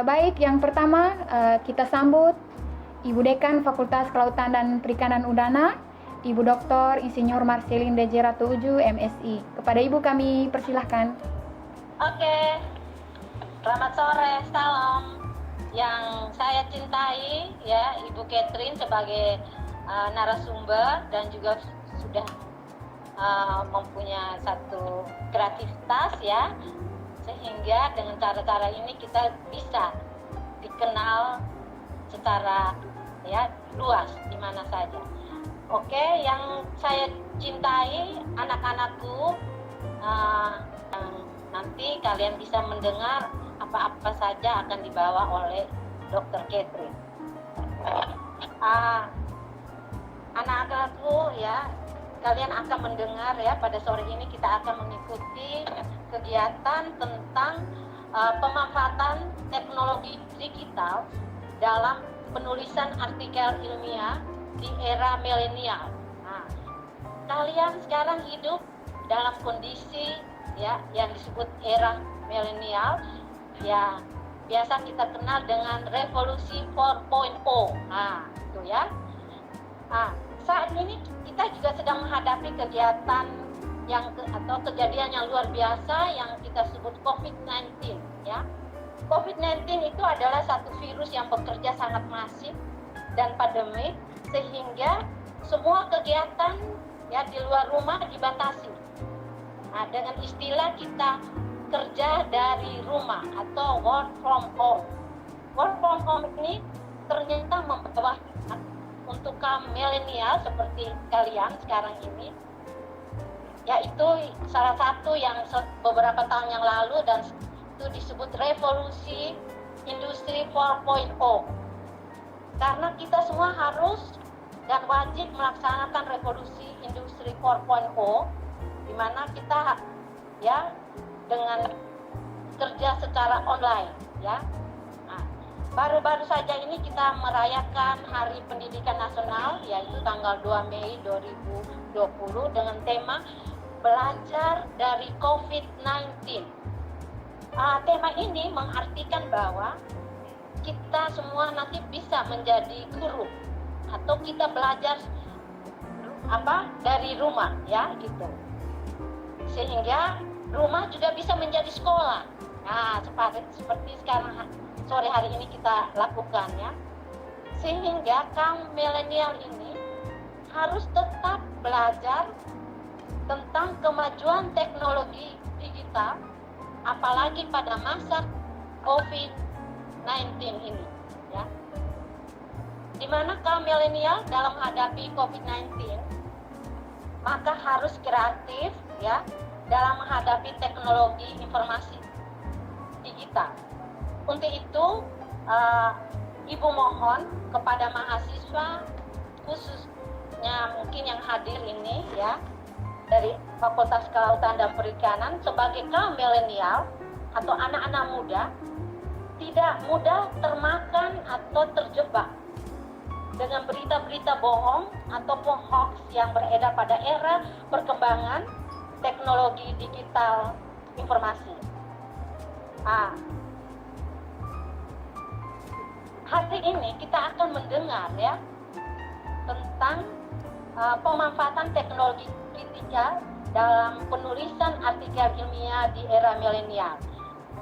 Baik, yang pertama kita sambut Ibu Dekan Fakultas Kelautan dan Perikanan Udana, Ibu Dr. Insinyur Marcelin DJ Ratuju, MSI. Kepada Ibu kami persilahkan. Oke, selamat sore, salam. Yang saya cintai ya Ibu Catherine sebagai narasumber dan juga sudah mempunyai satu kreativitas ya, sehingga dengan cara-cara ini kita bisa dikenal secara ya luas di mana saja. Oke, yang saya cintai anak-anakku, yang nanti kalian bisa mendengar apa-apa saja akan dibawa oleh Dr. Catherine. Anak-anakku ya, kalian akan mendengar ya, pada sore ini kita akan mengikuti kegiatan tentang pemanfaatan teknologi digital dalam penulisan artikel ilmiah di era milenial. Nah, kalian sekarang hidup dalam kondisi ya yang disebut era milenial, ya biasa kita kenal dengan revolusi 4.0. Nah, itu ya. Nah, saat ini kita juga sedang menghadapi kegiatan atau kejadian yang luar biasa yang kita sebut COVID-19 ya. COVID-19 itu adalah satu virus yang bekerja sangat masif dan pandemik, sehingga semua kegiatan ya di luar rumah dibatasi. Nah, dengan istilah kita kerja dari rumah atau work from home. Work from home ini ternyata membawa untuk kaum milenial seperti kalian sekarang ini, yaitu salah satu yang beberapa tahun yang lalu, dan itu disebut revolusi industri 4.0. Karena kita semua harus dan wajib melaksanakan revolusi industri 4.0, di mana kita ya dengan kerja secara online ya. Nah, baru-baru saja ini kita merayakan Hari Pendidikan Nasional, yaitu tanggal 2 Mei 2020 dengan tema Belajar dari COVID-19. Tema ini mengartikan bahwa kita semua nanti bisa menjadi guru atau kita belajar dari rumah ya gitu, sehingga rumah juga bisa menjadi sekolah. Nah, seperti sekarang sore hari ini kita lakukan ya, sehingga kaum milenial ini harus tetap belajar tentang kemajuan teknologi digital, apalagi pada masa COVID-19 ini ya, di mana kaum milenial dalam menghadapi COVID-19 maka harus kreatif ya dalam menghadapi teknologi informasi digital. Untuk itu Ibu mohon kepada mahasiswa, khususnya mungkin yang hadir ini ya dari Fakultas Kelautan dan Perikanan, sebagai kaum milenial atau anak-anak muda, tidak mudah termakan atau terjebak dengan berita-berita bohong ataupun hoax yang beredar pada era perkembangan teknologi digital informasi. Hari ini kita akan mendengar ya tentang pemanfaatan teknologi digital dalam penulisan artikel ilmiah di era milenial.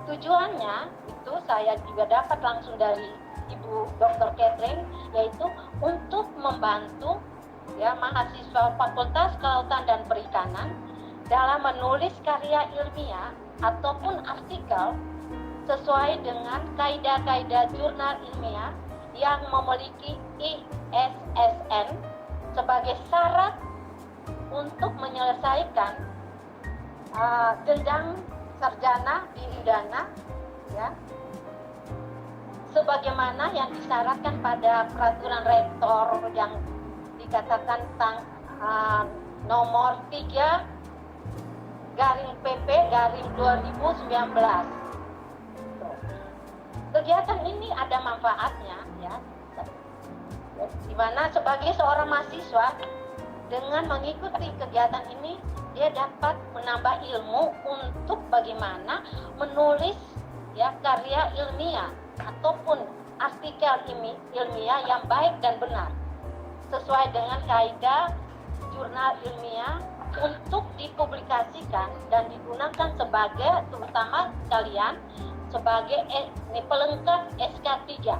Tujuannya itu saya juga dapat langsung dari Ibu Dr. Catherine, yaitu untuk membantu ya mahasiswa Fakultas Kelautan dan Perikanan dalam menulis karya ilmiah ataupun artikel sesuai dengan kaidah-kaidah jurnal ilmiah yang memiliki ISSN sebagai syarat untuk menyelesaikan jenjang sarjana di Udana ya, sebagaimana yang disyaratkan pada peraturan rektor yang dikatakan nomor 3/PP/2019. Kegiatan ini ada manfaatnya ya, di mana sebagai seorang mahasiswa dengan mengikuti kegiatan ini dia dapat menambah ilmu untuk bagaimana menulis ya karya ilmiah ataupun artikel ilmiah yang baik dan benar sesuai dengan kaidah jurnal ilmiah untuk dipublikasikan dan digunakan sebagai, terutama kalian, sebagai pelengkap SK3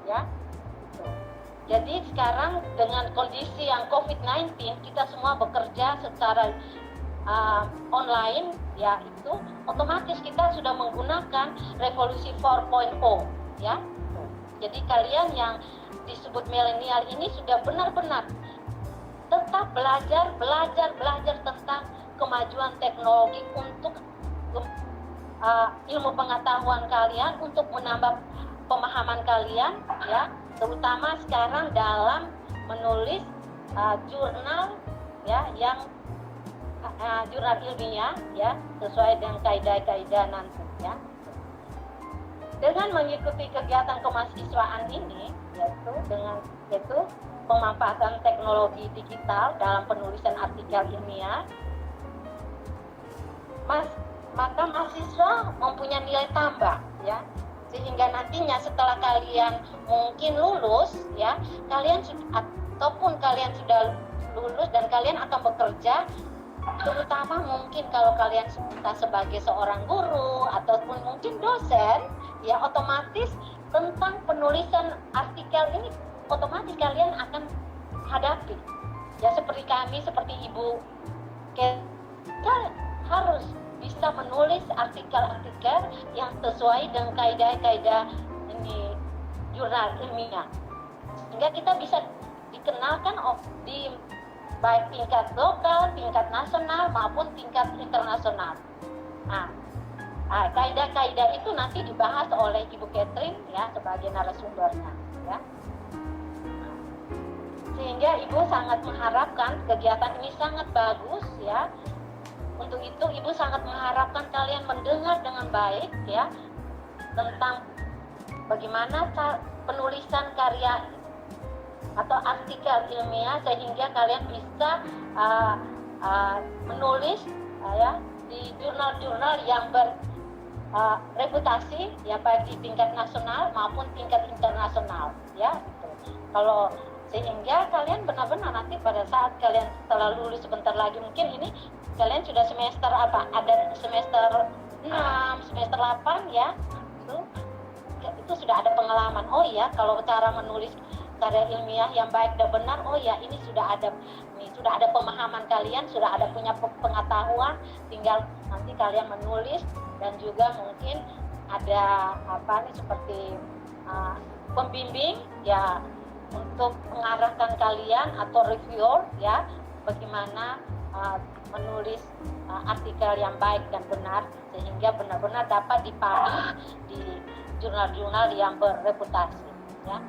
ya. Jadi sekarang dengan kondisi yang COVID-19 kita semua bekerja secara online ya, itu otomatis kita sudah menggunakan revolusi 4.0 ya. Jadi kalian yang disebut milenial ini sudah benar-benar tetap belajar tentang kemajuan teknologi untuk ilmu pengetahuan kalian, untuk menambah pemahaman kalian ya, terutama sekarang dalam menulis jurnal ya, yang jurnal ilmiah ya, sesuai dengan kaidah-kaidah nanti ya. Dengan mengikuti kegiatan kemahasiswaan ini, yaitu pemanfaatan teknologi digital dalam penulisan artikel ilmiah, maka mahasiswa mempunyai nilai tambah ya, sehingga nantinya setelah kalian mungkin lulus ya, ataupun kalian sudah lulus dan kalian akan bekerja, terutama mungkin kalau kalian sebagai seorang guru ataupun mungkin dosen ya, otomatis tentang penulisan artikel ini otomatis kalian akan hadapi ya, seperti kami, seperti Ibu, kita harus bisa menulis artikel-artikel yang sesuai dengan kaidah-kaidah ini jurnal ilmiah, sehingga kita bisa dikenalkan di baik tingkat lokal, tingkat nasional maupun tingkat internasional. Kaidah-kaidah itu nanti dibahas oleh Ibu Catherine ya, sebagai narasumbernya ya. Sehingga Ibu sangat mengharapkan kegiatan ini sangat bagus ya. Untuk itu Ibu sangat mengharapkan kalian mendengar dengan baik ya tentang bagaimana penulisan karya atau artikel ilmiah, sehingga kalian bisa menulis ya di jurnal-jurnal yang bereputasi ya, baik di tingkat nasional maupun tingkat internasional ya. Kalau sehingga kalian benar-benar nanti pada saat kalian setelah lulus sebentar lagi, mungkin ini kalian sudah semester ada semester 6, semester 8 ya, itu sudah ada pengalaman. Oh iya, kalau cara menulis karya ilmiah yang baik dan benar, oh ya ini sudah ada pemahaman kalian, sudah ada punya pengetahuan, tinggal nanti kalian menulis. Dan juga mungkin ada seperti pembimbing ya, untuk mengarahkan kalian atau reviewer ya, bagaimana menulis artikel yang baik dan benar, sehingga benar-benar dapat dipublish di jurnal-jurnal yang bereputasi ya.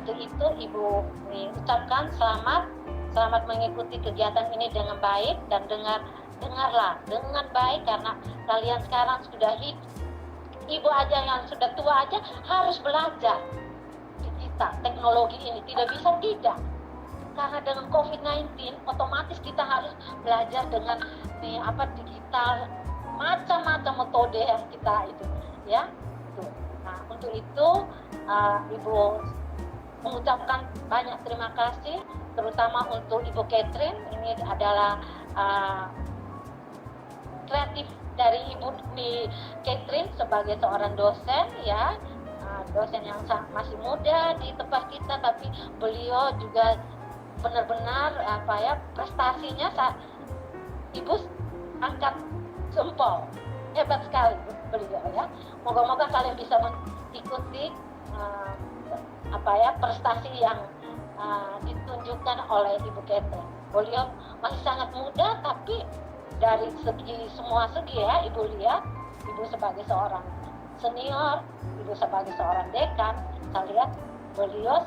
Untuk itu Ibu ucapkan selamat mengikuti kegiatan ini dengan baik, dan dengarlah dengan baik, karena kalian sekarang sudah Ibu aja yang sudah tua aja harus belajar digital, teknologi ini tidak bisa tidak. Karena dengan COVID-19 otomatis kita harus belajar dengan digital, macam-macam metode yang kita itu ya. Nah, untuk itu Ibu mengucapkan banyak terima kasih, terutama untuk Ibu Catherine. Ini adalah kreatif dari Ibu Catherine sebagai seorang dosen ya, dosen yang masih muda di tempat kita, tapi beliau juga benar-benar prestasinya Ibu angkat jempol, hebat sekali beliau ya. Moga-moga kalian bisa mengikuti prestasi yang ditunjukkan oleh Ibu Catherine. Beliau masih sangat muda, tapi dari semua segi ya, Ibu lihat, Ibu sebagai seorang senior, Ibu sebagai seorang dekan, saya lihat beliau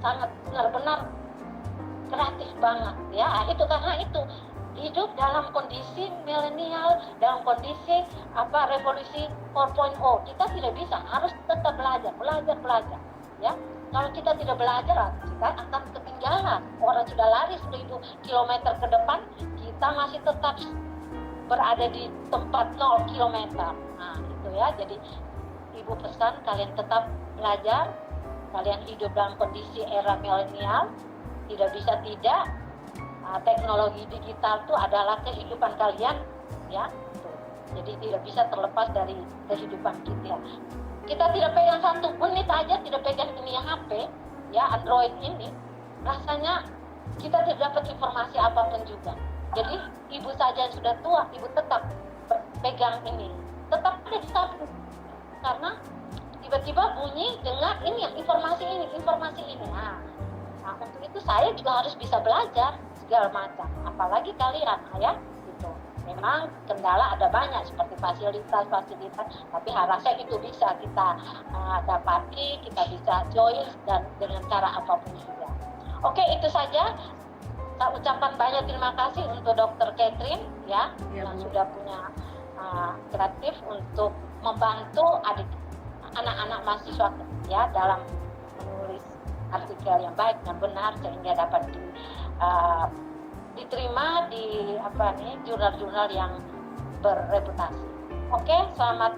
sangat benar-benar kreatif banget ya. Itu karena itu hidup dalam kondisi milenial, dalam kondisi revolusi 4.0, kita tidak bisa, harus tetap belajar ya. Kalau kita tidak belajar, kita akan ketinggalan. Orang sudah lari 1000 km ke depan, kita masih tetap berada di tempat 0 km. Nah itu ya, jadi Ibu pesan kalian tetap belajar, kalian hidup dalam kondisi era milenial, tidak bisa tidak. Teknologi digital itu adalah kehidupan kalian, ya. Jadi tidak bisa terlepas dari kehidupan kita. Kita tidak pegang 1 menit aja, tidak pegang ini HP, ya, Android ini, rasanya kita tidak dapat informasi apapun juga. Jadi ibu saja yang sudah tua, ibu tetap pegang ini, tetap ada di samping, karena tiba-tiba bunyi dengar ini informasi ini. Nah, untuk itu saya juga harus bisa belajar segala macam, apalagi kalian, ya, gitu. Memang kendala ada banyak seperti fasilitas, tapi harusnya itu bisa kita dapati, kita bisa join dan dengan cara apapun juga. Oke, itu saja. Saya ucapkan banyak terima kasih untuk Dr. Catherine, ya, yang sudah punya kreatif untuk membantu anak-anak mahasiswa, ya, dalam menulis artikel yang baik dan benar sehingga dapat diterima di jurnal-jurnal yang berreputasi. Oke, selamat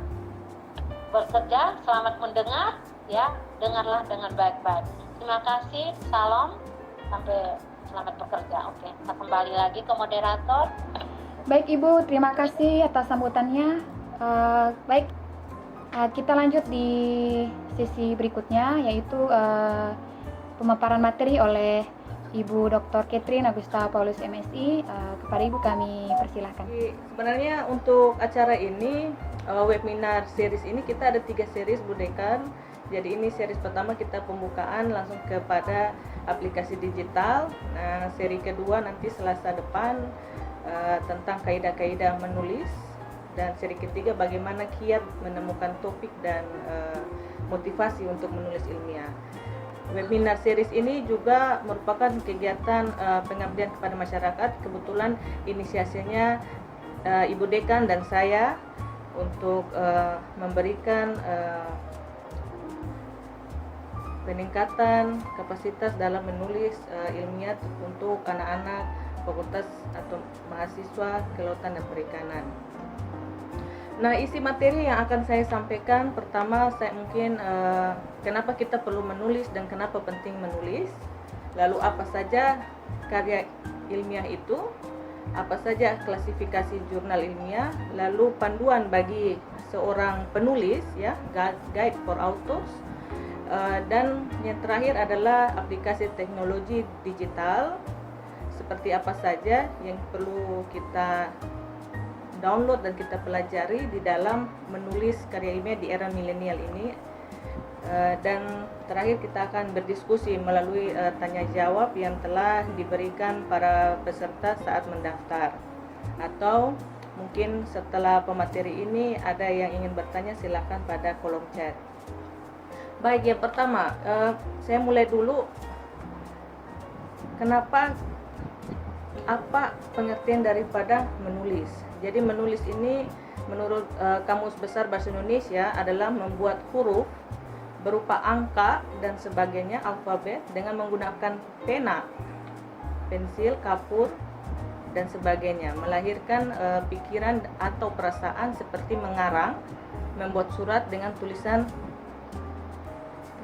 bekerja, selamat mendengar, ya, dengarlah dengan baik-baik. Terima kasih, salam, sampai selamat bekerja. Oke, kita kembali lagi ke moderator. Baik Ibu, terima kasih atas sambutannya. Baik, kita lanjut di sesi berikutnya, yaitu pemaparan materi oleh Ibu Dr. Catherine Agusta Paulus MSI. Kepada Ibu kami persilahkan. Sebenarnya untuk acara ini, webinar series ini kita ada 3 series Bu Dekan. Jadi ini series pertama kita pembukaan langsung kepada aplikasi digital. Nah, seri kedua nanti Selasa depan tentang kaidah-kaidah menulis, dan seri ketiga bagaimana kiat menemukan topik dan motivasi untuk menulis ilmiah. Webinar series ini juga merupakan kegiatan pengabdian kepada masyarakat. Kebetulan inisiasinya Ibu Dekan dan saya untuk memberikan peningkatan kapasitas dalam menulis ilmiah untuk anak-anak fakultas atau mahasiswa kelautan dan perikanan. Nah, isi materi yang akan saya sampaikan, pertama saya mungkin kenapa kita perlu menulis dan kenapa penting menulis, lalu apa saja karya ilmiah itu, apa saja klasifikasi jurnal ilmiah, lalu panduan bagi seorang penulis, ya, guide for authors, dan yang terakhir adalah aplikasi teknologi digital seperti apa saja yang perlu kita download dan kita pelajari di dalam menulis karya ilmiah di era milenial ini. Dan terakhir kita akan berdiskusi melalui tanya jawab yang telah diberikan para peserta saat mendaftar. Atau mungkin setelah pemateri ini ada yang ingin bertanya, silakan pada kolom chat. Baik, yang pertama saya mulai dulu. Apa pengertian daripada menulis? Jadi menulis ini menurut Kamus Besar Bahasa Indonesia adalah membuat huruf berupa angka dan sebagainya, alfabet, dengan menggunakan pena, pensil, kapur, dan sebagainya, melahirkan pikiran atau perasaan seperti mengarang, membuat surat dengan tulisan.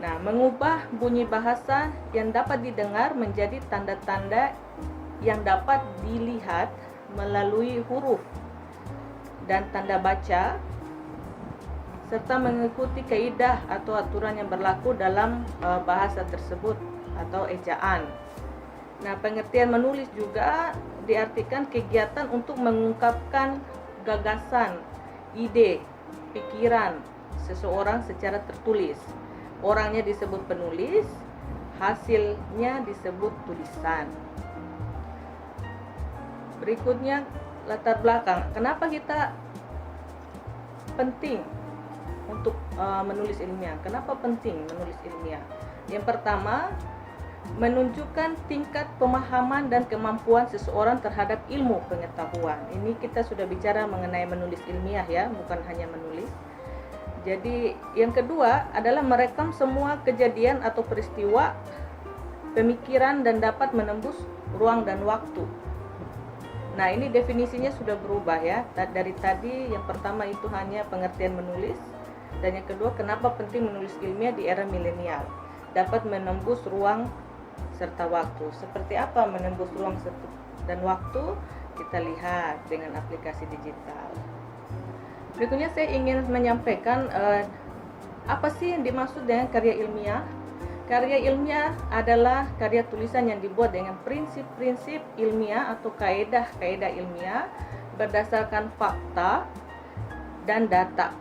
Nah, mengubah bunyi bahasa yang dapat didengar menjadi tanda-tanda yang dapat dilihat melalui huruf dan tanda baca, serta mengikuti kaidah atau aturan yang berlaku dalam bahasa tersebut atau ejaan. Nah, pengertian menulis juga diartikan kegiatan untuk mengungkapkan gagasan, ide, pikiran seseorang secara tertulis. Orangnya disebut penulis, hasilnya disebut tulisan. Berikutnya latar belakang. Kenapa kita penting untuk menulis ilmiah? Kenapa penting menulis ilmiah? Yang pertama, menunjukkan tingkat pemahaman dan kemampuan seseorang terhadap ilmu pengetahuan. Ini kita sudah bicara mengenai menulis ilmiah, ya, bukan hanya menulis. Jadi yang kedua adalah merekam semua kejadian atau peristiwa pemikiran dan dapat menembus ruang dan waktu. Nah, ini definisinya sudah berubah, ya. Dari tadi yang pertama itu hanya pengertian menulis, Dan yang kedua, kenapa penting menulis ilmiah di era milenial? Dapat menembus ruang serta waktu. Seperti apa menembus ruang dan waktu? Kita lihat dengan aplikasi digital. Berikutnya saya ingin menyampaikan apa sih yang dimaksud dengan karya ilmiah? Karya ilmiah adalah karya tulisan yang dibuat dengan prinsip-prinsip ilmiah atau kaedah-kaedah ilmiah berdasarkan fakta dan data.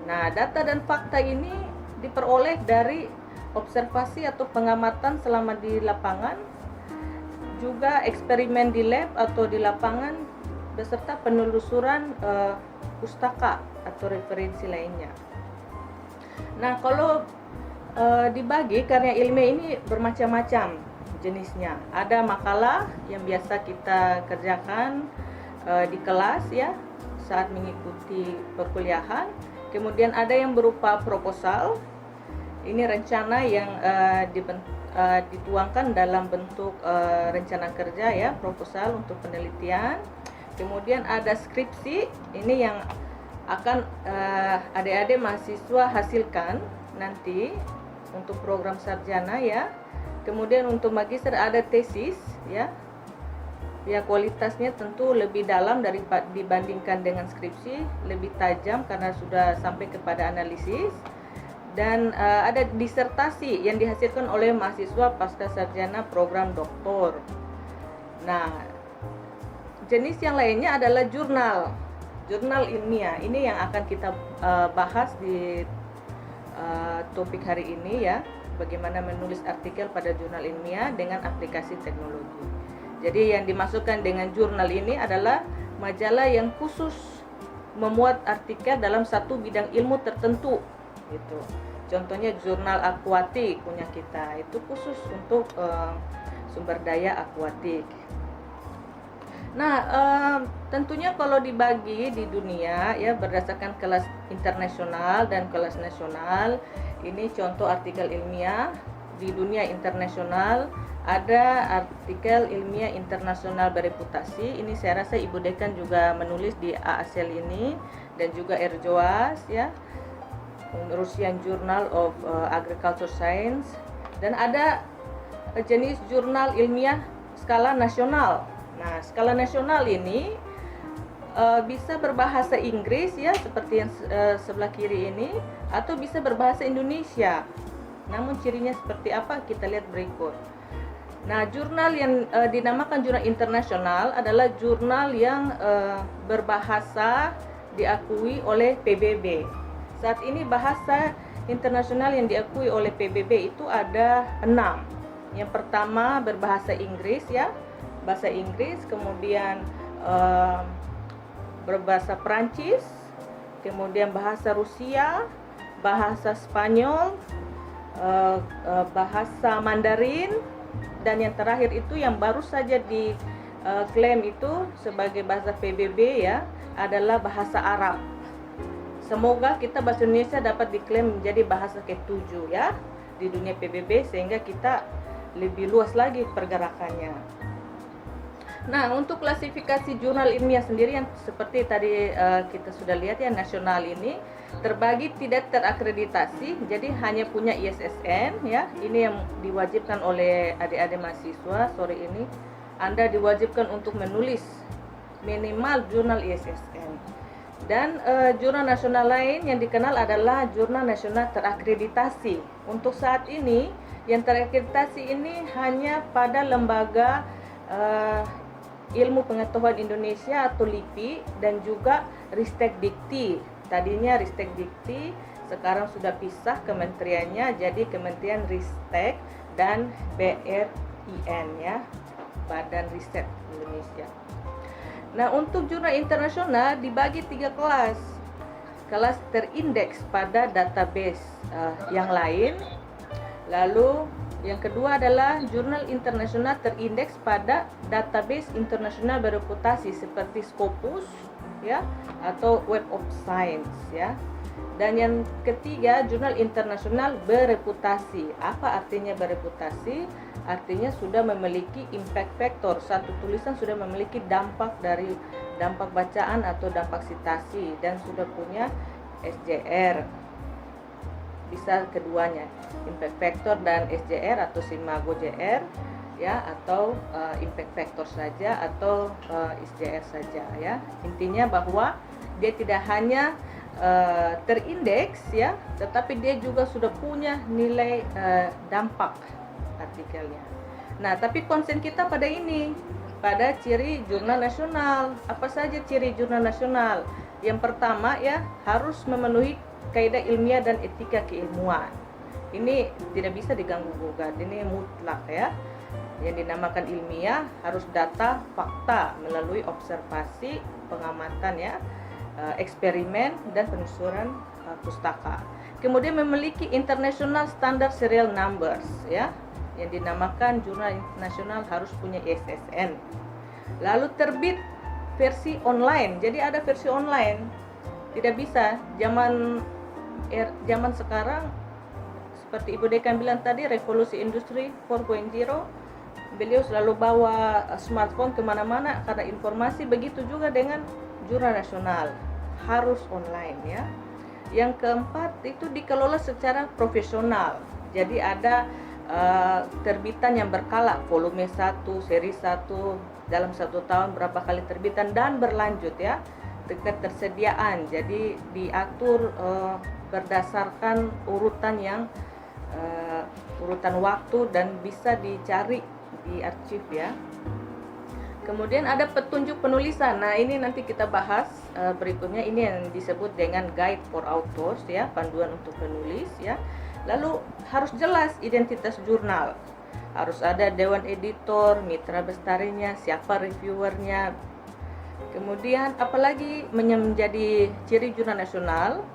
Nah, data dan fakta ini diperoleh dari observasi atau pengamatan selama di lapangan, juga eksperimen di lab atau di lapangan, beserta penelusuran pustaka atau referensi lainnya. Nah, kalau dibagi, karya ilmiah ini bermacam-macam jenisnya. Ada makalah yang biasa kita kerjakan di kelas ya, saat mengikuti perkuliahan. Kemudian ada yang berupa proposal. Ini rencana yang dituangkan dalam bentuk rencana kerja ya, proposal untuk penelitian. Kemudian ada skripsi, ini yang akan adik-adik mahasiswa hasilkan nanti untuk program sarjana ya. Kemudian untuk magister ada tesis ya. Ya, kualitasnya tentu lebih dalam dibandingkan dengan skripsi, lebih tajam karena sudah sampai kepada analisis. Dan ada disertasi yang dihasilkan oleh mahasiswa pasca sarjana program doktor. Nah, jenis yang lainnya adalah jurnal ilmiah. Ini yang akan kita bahas di topik hari ini ya, bagaimana menulis artikel pada jurnal ilmiah dengan aplikasi teknologi. Jadi yang dimasukkan dengan jurnal ini adalah majalah yang khusus memuat artikel dalam satu bidang ilmu tertentu gitu. Contohnya jurnal akuatik punya kita, itu khusus untuk sumber daya akuatik. Nah, tentunya kalau dibagi di dunia ya berdasarkan kelas internasional dan kelas nasional, ini contoh artikel ilmiah. Di dunia internasional ada artikel ilmiah internasional bereputasi. Ini saya rasa Ibu Dekan juga menulis di AASEL ini, dan juga ERJOAS ya, Russian Journal of Agriculture Science. Dan ada jenis jurnal ilmiah skala nasional. Nah, skala nasional ini bisa berbahasa Inggris ya, seperti yang sebelah kiri ini, atau bisa berbahasa Indonesia. Namun cirinya seperti apa kita lihat berikut. Nah, jurnal yang dinamakan jurnal internasional adalah jurnal yang berbahasa diakui oleh PBB. Saat ini bahasa internasional yang diakui oleh PBB itu ada 6. Yang pertama berbahasa Inggris ya, bahasa Inggris, kemudian berbahasa Perancis, kemudian bahasa Rusia, bahasa Spanyol, bahasa Mandarin, dan yang terakhir itu yang baru saja diklaim itu sebagai bahasa PBB ya, adalah bahasa Arab. Semoga kita bahasa Indonesia dapat diklaim menjadi bahasa ke-7 ya di dunia PBB, sehingga kita lebih luas lagi pergerakannya. Nah, untuk klasifikasi jurnal ilmiah sendiri yang seperti tadi kita sudah lihat ya, nasional ini terbagi tidak terakreditasi, jadi hanya punya ISSN ya. Ini yang diwajibkan oleh adik-adik mahasiswa sore ini. Anda diwajibkan untuk menulis minimal jurnal ISSN. Dan jurnal nasional lain yang dikenal adalah jurnal nasional terakreditasi. Untuk saat ini yang terakreditasi ini hanya pada lembaga Ilmu Pengetahuan Indonesia atau LIPI, dan juga Ristek Dikti. Tadinya Ristek Dikti, sekarang sudah pisah kementeriannya jadi Kementerian Ristek dan BRIN ya, Badan Riset Indonesia. Nah, untuk jurnal internasional dibagi 3 kelas. Kelas terindeks pada database yang lain. Lalu yang kedua adalah jurnal internasional terindeks pada database internasional bereputasi seperti Scopus ya, atau Web of Science ya. Dan yang ketiga, jurnal internasional bereputasi. Apa artinya bereputasi? Artinya sudah memiliki impact factor. Satu tulisan sudah memiliki dampak bacaan atau dampak sitasi, dan sudah punya SJR, bisa keduanya, impact factor dan SJR atau Simago JR ya, atau impact factor saja atau SJR saja ya. Intinya bahwa dia tidak hanya terindeks ya, tetapi dia juga sudah punya nilai dampak artikelnya. Nah, tapi konsen kita pada ini, pada ciri jurnal nasional. Apa saja ciri jurnal nasional? Yang pertama ya, harus memenuhi kaidah ilmiah dan etika keilmuan. Ini tidak bisa diganggu gugat, ini mutlak ya. Yang dinamakan ilmiah harus data, fakta melalui observasi, pengamatan ya, eksperimen dan penelusuran pustaka. Kemudian memiliki international standard serial numbers ya, yang dinamakan jurnal internasional harus punya ISSN. Lalu terbit versi online. Jadi ada versi online. Tidak bisa zaman sekarang seperti Ibu Dekan bilang tadi, revolusi industri 4.0. Beliau selalu bawa smartphone kemana-mana karena informasi. Begitu juga dengan jurnal nasional, harus online ya. Yang keempat itu dikelola secara profesional. Jadi ada terbitan yang berkala, volume 1, seri 1, dalam 1 tahun berapa kali terbitan dan berlanjut ya. Ketersediaan, jadi diatur berdasarkan urutan yang urutan waktu dan bisa dicari di arsip ya. Kemudian ada petunjuk penulisan. Nah, ini nanti kita bahas berikutnya. Ini yang disebut dengan guide for authors ya, panduan untuk penulis ya. Lalu harus jelas identitas jurnal. Harus ada dewan editor, mitra bestarinya, siapa reviewernya. Kemudian apalagi menjadi ciri jurnal nasional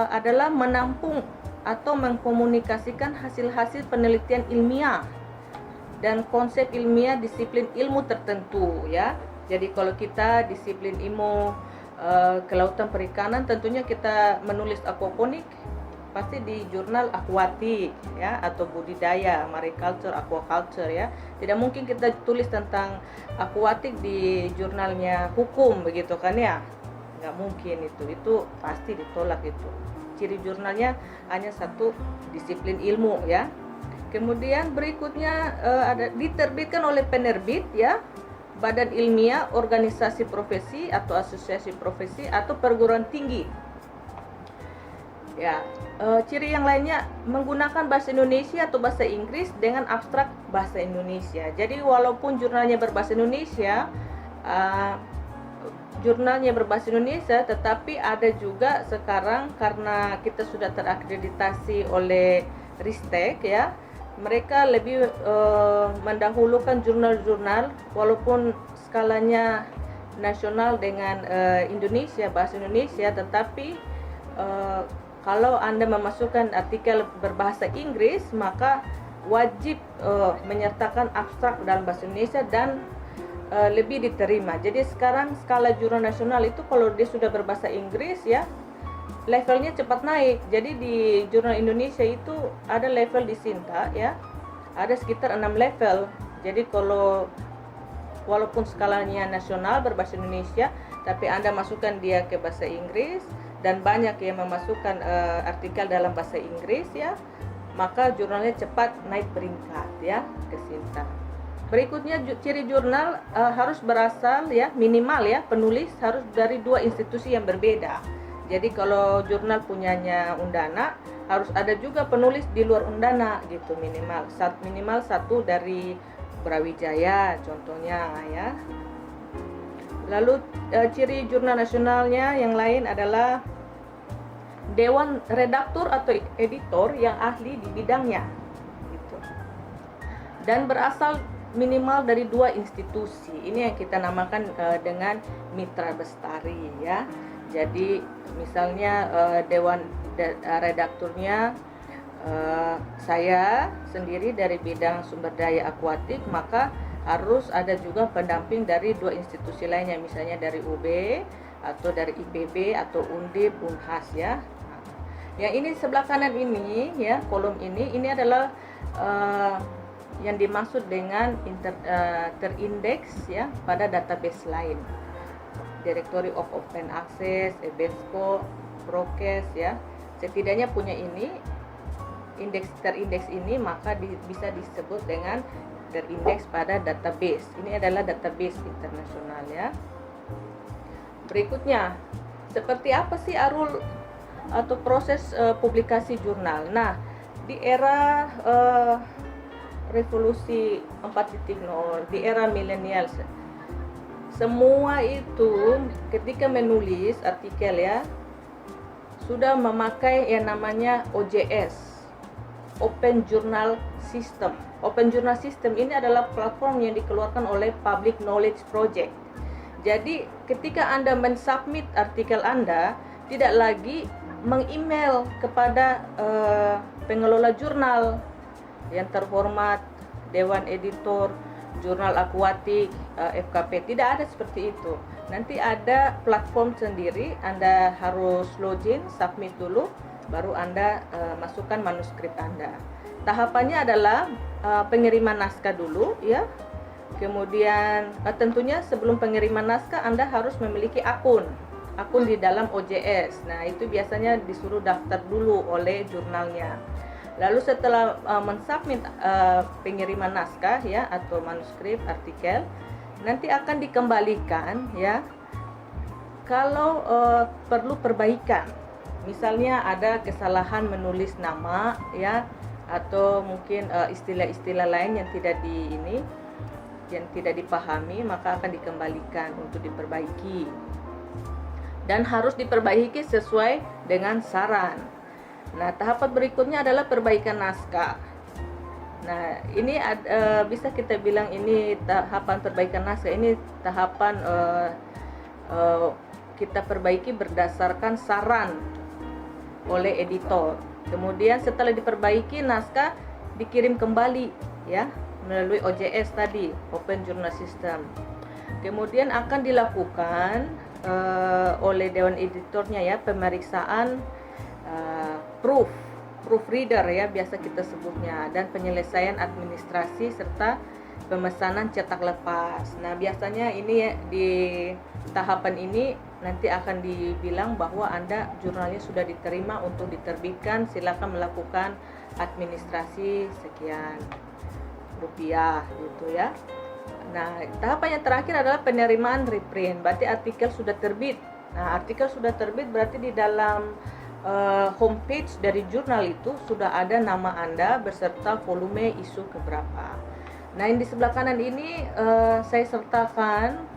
adalah menampung atau mengkomunikasikan hasil-hasil penelitian ilmiah dan konsep ilmiah disiplin ilmu tertentu ya. Jadi kalau kita disiplin ilmu kelautan perikanan, tentunya kita menulis aquaponik pasti di jurnal akuatik ya, atau budidaya, mariculture, aquaculture ya. Tidak mungkin kita tulis tentang akuatik di jurnalnya hukum begitu kan ya, nggak mungkin itu pasti ditolak itu. Ciri jurnalnya hanya satu, disiplin ilmu ya. Kemudian berikutnya ada diterbitkan oleh penerbit ya, badan ilmiah, organisasi profesi atau asosiasi profesi atau perguruan tinggi. Ya, ciri yang lainnya menggunakan bahasa Indonesia atau bahasa Inggris dengan abstrak bahasa Indonesia. Jadi walaupun jurnalnya berbahasa Indonesia, tetapi ada juga sekarang karena kita sudah terakreditasi oleh Ristek ya, mereka lebih mendahulukan jurnal-jurnal walaupun skalanya nasional dengan Indonesia, bahasa Indonesia, tetapi kalau Anda memasukkan artikel berbahasa Inggris, maka wajib menyertakan abstrak dalam bahasa Indonesia dan lebih diterima. Jadi sekarang skala jurnal nasional itu kalau dia sudah berbahasa Inggris ya, levelnya cepat naik. Jadi di jurnal Indonesia itu ada level di Sinta ya, ada sekitar 6 level. Jadi kalau walaupun skalanya nasional berbahasa Indonesia, tapi Anda masukkan dia ke bahasa Inggris, dan banyak yang memasukkan artikel dalam bahasa Inggris ya, maka jurnalnya cepat naik peringkat ya ke Sinta. Berikutnya ciri jurnal harus berasal ya, minimal ya, penulis harus dari 2 institusi yang berbeda. Jadi kalau jurnal punyanya Undana, harus ada juga penulis di luar Undana gitu, minimal satu dari Brawijaya contohnya ya. Lalu ciri jurnal nasionalnya yang lain adalah dewan redaktur atau editor yang ahli di bidangnya gitu. Dan berasal minimal dari 2 institusi. Ini yang kita namakan dengan mitra bestari ya. Jadi misalnya dewan redakturnya saya sendiri dari bidang sumber daya akuatik, maka harus ada juga pendamping dari 2 institusi lainnya, misalnya dari UB atau dari IPB atau Undip, Unhas ya. Yang ini sebelah kanan ini ya, kolom ini adalah yang dimaksud dengan terindeks ya pada database lain. Directory of Open Access, EBSCO, prokes ya, setidaknya punya ini terindeks ini, maka bisa disebut dengan terindeks pada database. Ini adalah database internasional ya. Berikutnya, seperti apa sih alur atau proses publikasi jurnal? Nah, di era revolusi 4.0, di era milenial, semua itu ketika menulis artikel ya sudah memakai yang namanya OJS, Open Journal System. Open Journal System ini adalah platform yang dikeluarkan oleh Public Knowledge Project. Jadi ketika Anda mensubmit artikel Anda, tidak lagi meng-email kepada pengelola jurnal yang terhormat, Dewan Editor Jurnal Akuatik, FKP. Tidak ada seperti itu. Nanti ada platform sendiri, Anda harus login, submit dulu, baru Anda masukkan manuskrip Anda. Tahapannya adalah pengiriman naskah dulu ya. Kemudian tentunya sebelum pengiriman naskah Anda harus memiliki akun di dalam OJS. Nah, itu biasanya disuruh daftar dulu oleh jurnalnya. Lalu setelah mensubmit pengiriman naskah ya atau manuskrip artikel, nanti akan dikembalikan ya kalau perlu perbaikan. Misalnya ada kesalahan menulis nama ya, atau mungkin istilah-istilah lain yang tidak dipahami, maka akan dikembalikan untuk diperbaiki. Dan harus diperbaiki sesuai dengan saran. Nah, tahapan berikutnya adalah perbaikan naskah. Nah, ini bisa kita bilang ini tahapan perbaikan naskah. Ini tahapan kita perbaiki berdasarkan saran oleh editor. Kemudian setelah diperbaiki, naskah dikirim kembali ya melalui OJS tadi, Open Journal System. Kemudian akan dilakukan oleh Dewan Editornya ya pemeriksaan proofreader ya biasa kita sebutnya, dan penyelesaian administrasi serta pemesanan cetak lepas. Nah, biasanya ini ya, di tahapan ini nanti akan dibilang bahwa Anda jurnalnya sudah diterima untuk diterbitkan, silakan melakukan administrasi sekian rupiah gitu ya. Nah, tahapan yang terakhir adalah penerimaan reprint, berarti artikel sudah terbit. Nah, artikel sudah terbit berarti di dalam homepage dari jurnal itu sudah ada nama Anda beserta volume isu keberapa. Nah, yang di sebelah kanan ini saya sertakan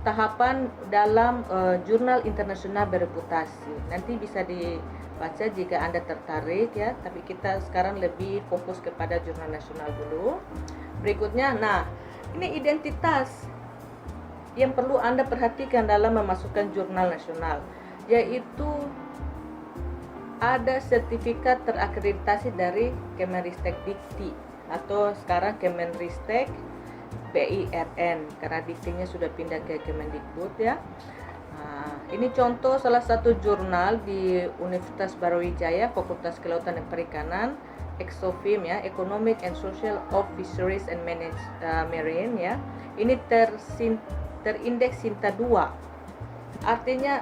tahapan dalam jurnal internasional bereputasi. Nanti bisa dibaca jika Anda tertarik ya, tapi kita sekarang lebih fokus kepada jurnal nasional dulu. Berikutnya, nah, ini identitas yang perlu Anda perhatikan dalam memasukkan jurnal nasional, yaitu ada sertifikat terakreditasi dari Kemenristek Dikti atau sekarang Kemenristek BIRN, karena diktinya sudah pindah ke Kemendikbud ya. Nah, ini contoh salah satu jurnal di Universitas Brawijaya, Fakultas Kelautan dan Perikanan, EXOFIM ya, Economic and Social of Fisheries and Marine ya. Ini terindeks Sinta 2. Artinya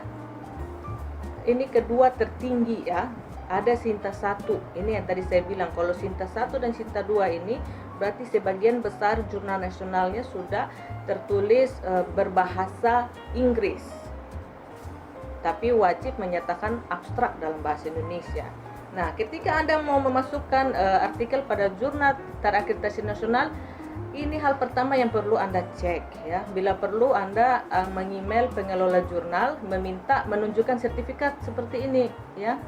ini kedua tertinggi ya. Ada Sinta 1. Ini yang tadi saya bilang, kalau Sinta 1 dan Sinta 2 ini berarti sebagian besar jurnal nasionalnya sudah tertulis berbahasa Inggris. Tapi wajib menyatakan abstrak dalam bahasa Indonesia. Nah, ketika Anda mau memasukkan artikel pada jurnal terakreditasi nasional, ini hal pertama yang perlu Anda cek ya. Bila perlu Anda meng-email pengelola jurnal meminta menunjukkan sertifikat seperti ini ya.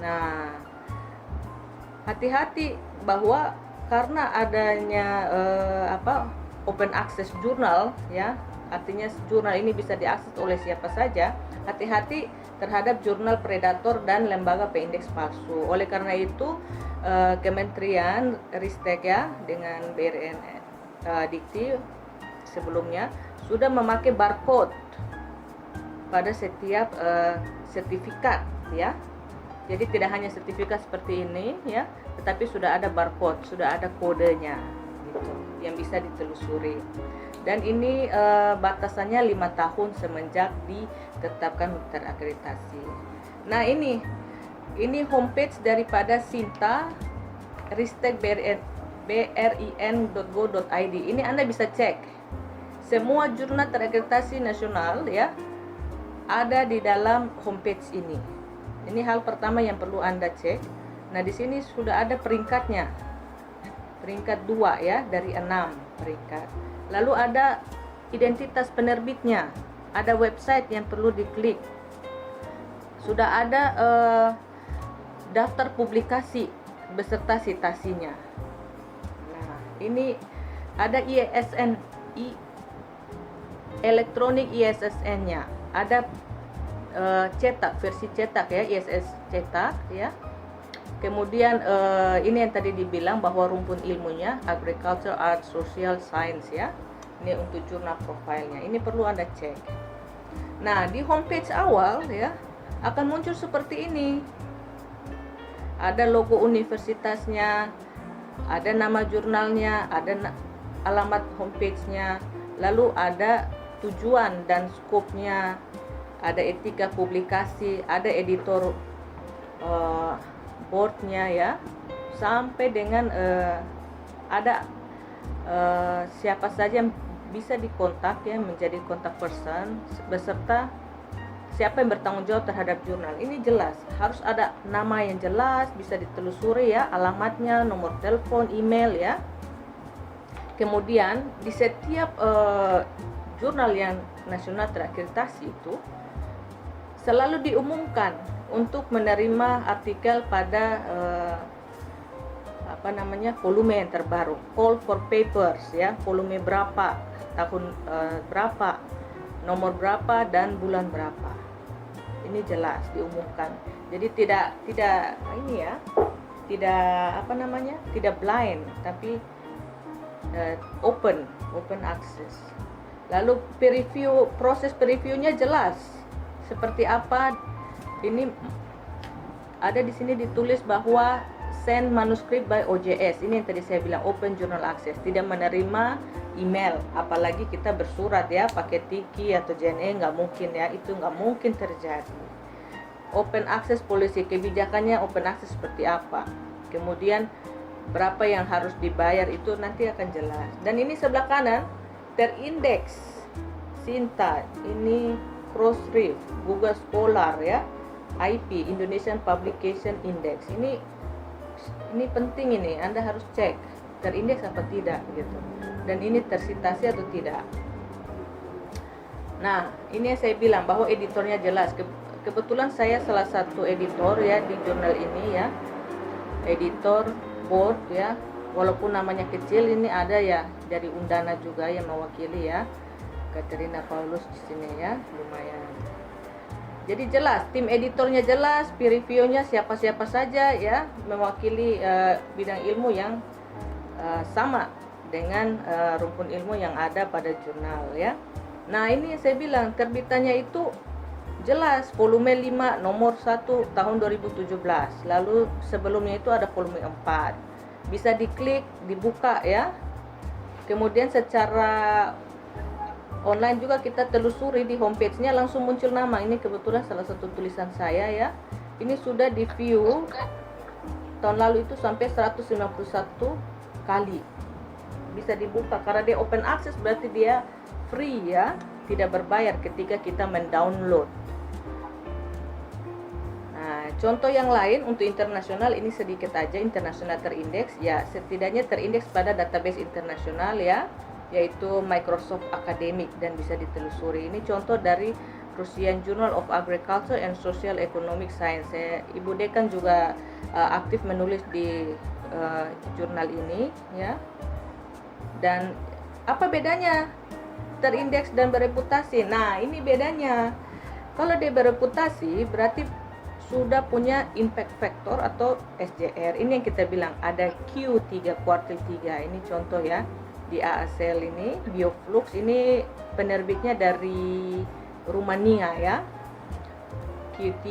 Nah, hati-hati bahwa karena adanya open access jurnal ya, artinya jurnal ini bisa diakses oleh siapa saja. Hati-hati terhadap jurnal predator dan lembaga peindeks palsu. Oleh karena itu Kementerian Ristek ya dengan BIRN Dikti sebelumnya sudah memakai barcode pada setiap sertifikat ya. Jadi tidak hanya sertifikat seperti ini ya, tetapi sudah ada barcode, sudah ada kodenya gitu, yang bisa ditelusuri. Dan ini batasannya 5 tahun semenjak ditetapkan terakreditasi. Nah, ini homepage daripada Sinta Ristek brin.go.id. Ini Anda bisa cek semua jurnal terakreditasi nasional ya, ada di dalam homepage ini. Ini hal pertama yang perlu Anda cek. Nah, di sini sudah ada peringkatnya. Peringkat 2 ya, dari 6 peringkat. Lalu ada identitas penerbitnya. Ada website yang perlu diklik. Sudah ada daftar publikasi beserta citasinya. Nah, ini ada ISSN, elektronik ISSN-nya. Ada cetak, versi cetak ya, ISS cetak ya. Kemudian ini yang tadi dibilang bahwa rumpun ilmunya Agriculture, Art, Social, Science ya. Ini untuk jurnal profilnya. Ini perlu Anda cek. Nah, di homepage awal ya akan muncul seperti ini. Ada logo universitasnya, ada nama jurnalnya, ada alamat homepage-nya, lalu ada tujuan dan skopnya, ada etika publikasi, ada editor boardnya ya, sampai dengan ada siapa saja yang bisa dikontak ya, menjadi kontak person beserta siapa yang bertanggung jawab terhadap jurnal. Ini jelas, harus ada nama yang jelas, bisa ditelusuri ya, alamatnya, nomor telepon, email ya. Kemudian di setiap jurnal yang nasional terakreditasi itu selalu diumumkan untuk menerima artikel pada volume yang terbaru, call for papers ya, volume berapa, tahun berapa, nomor berapa dan bulan berapa. Ini jelas diumumkan. Jadi tidak ini ya, tidak blind, tapi open access. Lalu proses peer-review-nya jelas seperti apa. Ini ada di sini ditulis bahwa send manuscript by OJS. Ini yang tadi saya bilang, open journal access, tidak menerima email, apalagi kita bersurat ya, pakai Tiki atau JNE, nggak mungkin ya, itu nggak mungkin terjadi. Open access policy, kebijakannya open access seperti apa, kemudian berapa yang harus dibayar, itu nanti akan jelas. Dan ini sebelah kanan terindeks Sinta, ini Crossref, Google Scholar ya, IP Indonesian Publication Index. Ini penting, ini Anda harus cek terindeks apa tidak gitu, dan ini tersitasi atau tidak. Nah, ini yang saya bilang bahwa editornya jelas. Kebetulan saya salah satu editor ya di jurnal ini ya, editor board ya, walaupun namanya kecil. Ini ada ya dari Undana juga yang mewakili ya, Katerina Paulus di sini ya, lumayan. Jadi jelas, tim editornya jelas, peer review-nya siapa-siapa saja ya, mewakili bidang ilmu yang sama dengan rumpun ilmu yang ada pada jurnal ya. Nah, ini yang saya bilang, terbitannya itu jelas, volume 5 nomor 1 tahun 2017. Lalu sebelumnya itu ada volume 4. Bisa diklik, dibuka ya. Kemudian secara online juga kita telusuri di homepage-nya, langsung muncul nama. Ini kebetulan salah satu tulisan saya ya. Ini sudah di view tahun lalu itu sampai 191 kali. Bisa dibuka karena dia open access, berarti dia free ya, tidak berbayar ketika kita mendownload. Nah, contoh yang lain untuk internasional ini sedikit aja. Internasional terindeks ya, setidaknya terindeks pada database internasional ya, yaitu Microsoft Academic, dan bisa ditelusuri. Ini contoh dari Russian Journal of Agriculture and Social Economic Science. Ibu Dekan juga aktif menulis di jurnal ini ya. Dan apa bedanya terindeks dan bereputasi? Nah, ini bedanya. Kalau dia bereputasi berarti sudah punya impact factor atau SJR. Ini yang kita bilang ada Q3 kuartil 3. Ini contoh ya. Di AACL ini Bioflux, ini penerbitnya dari Rumania ya. Q3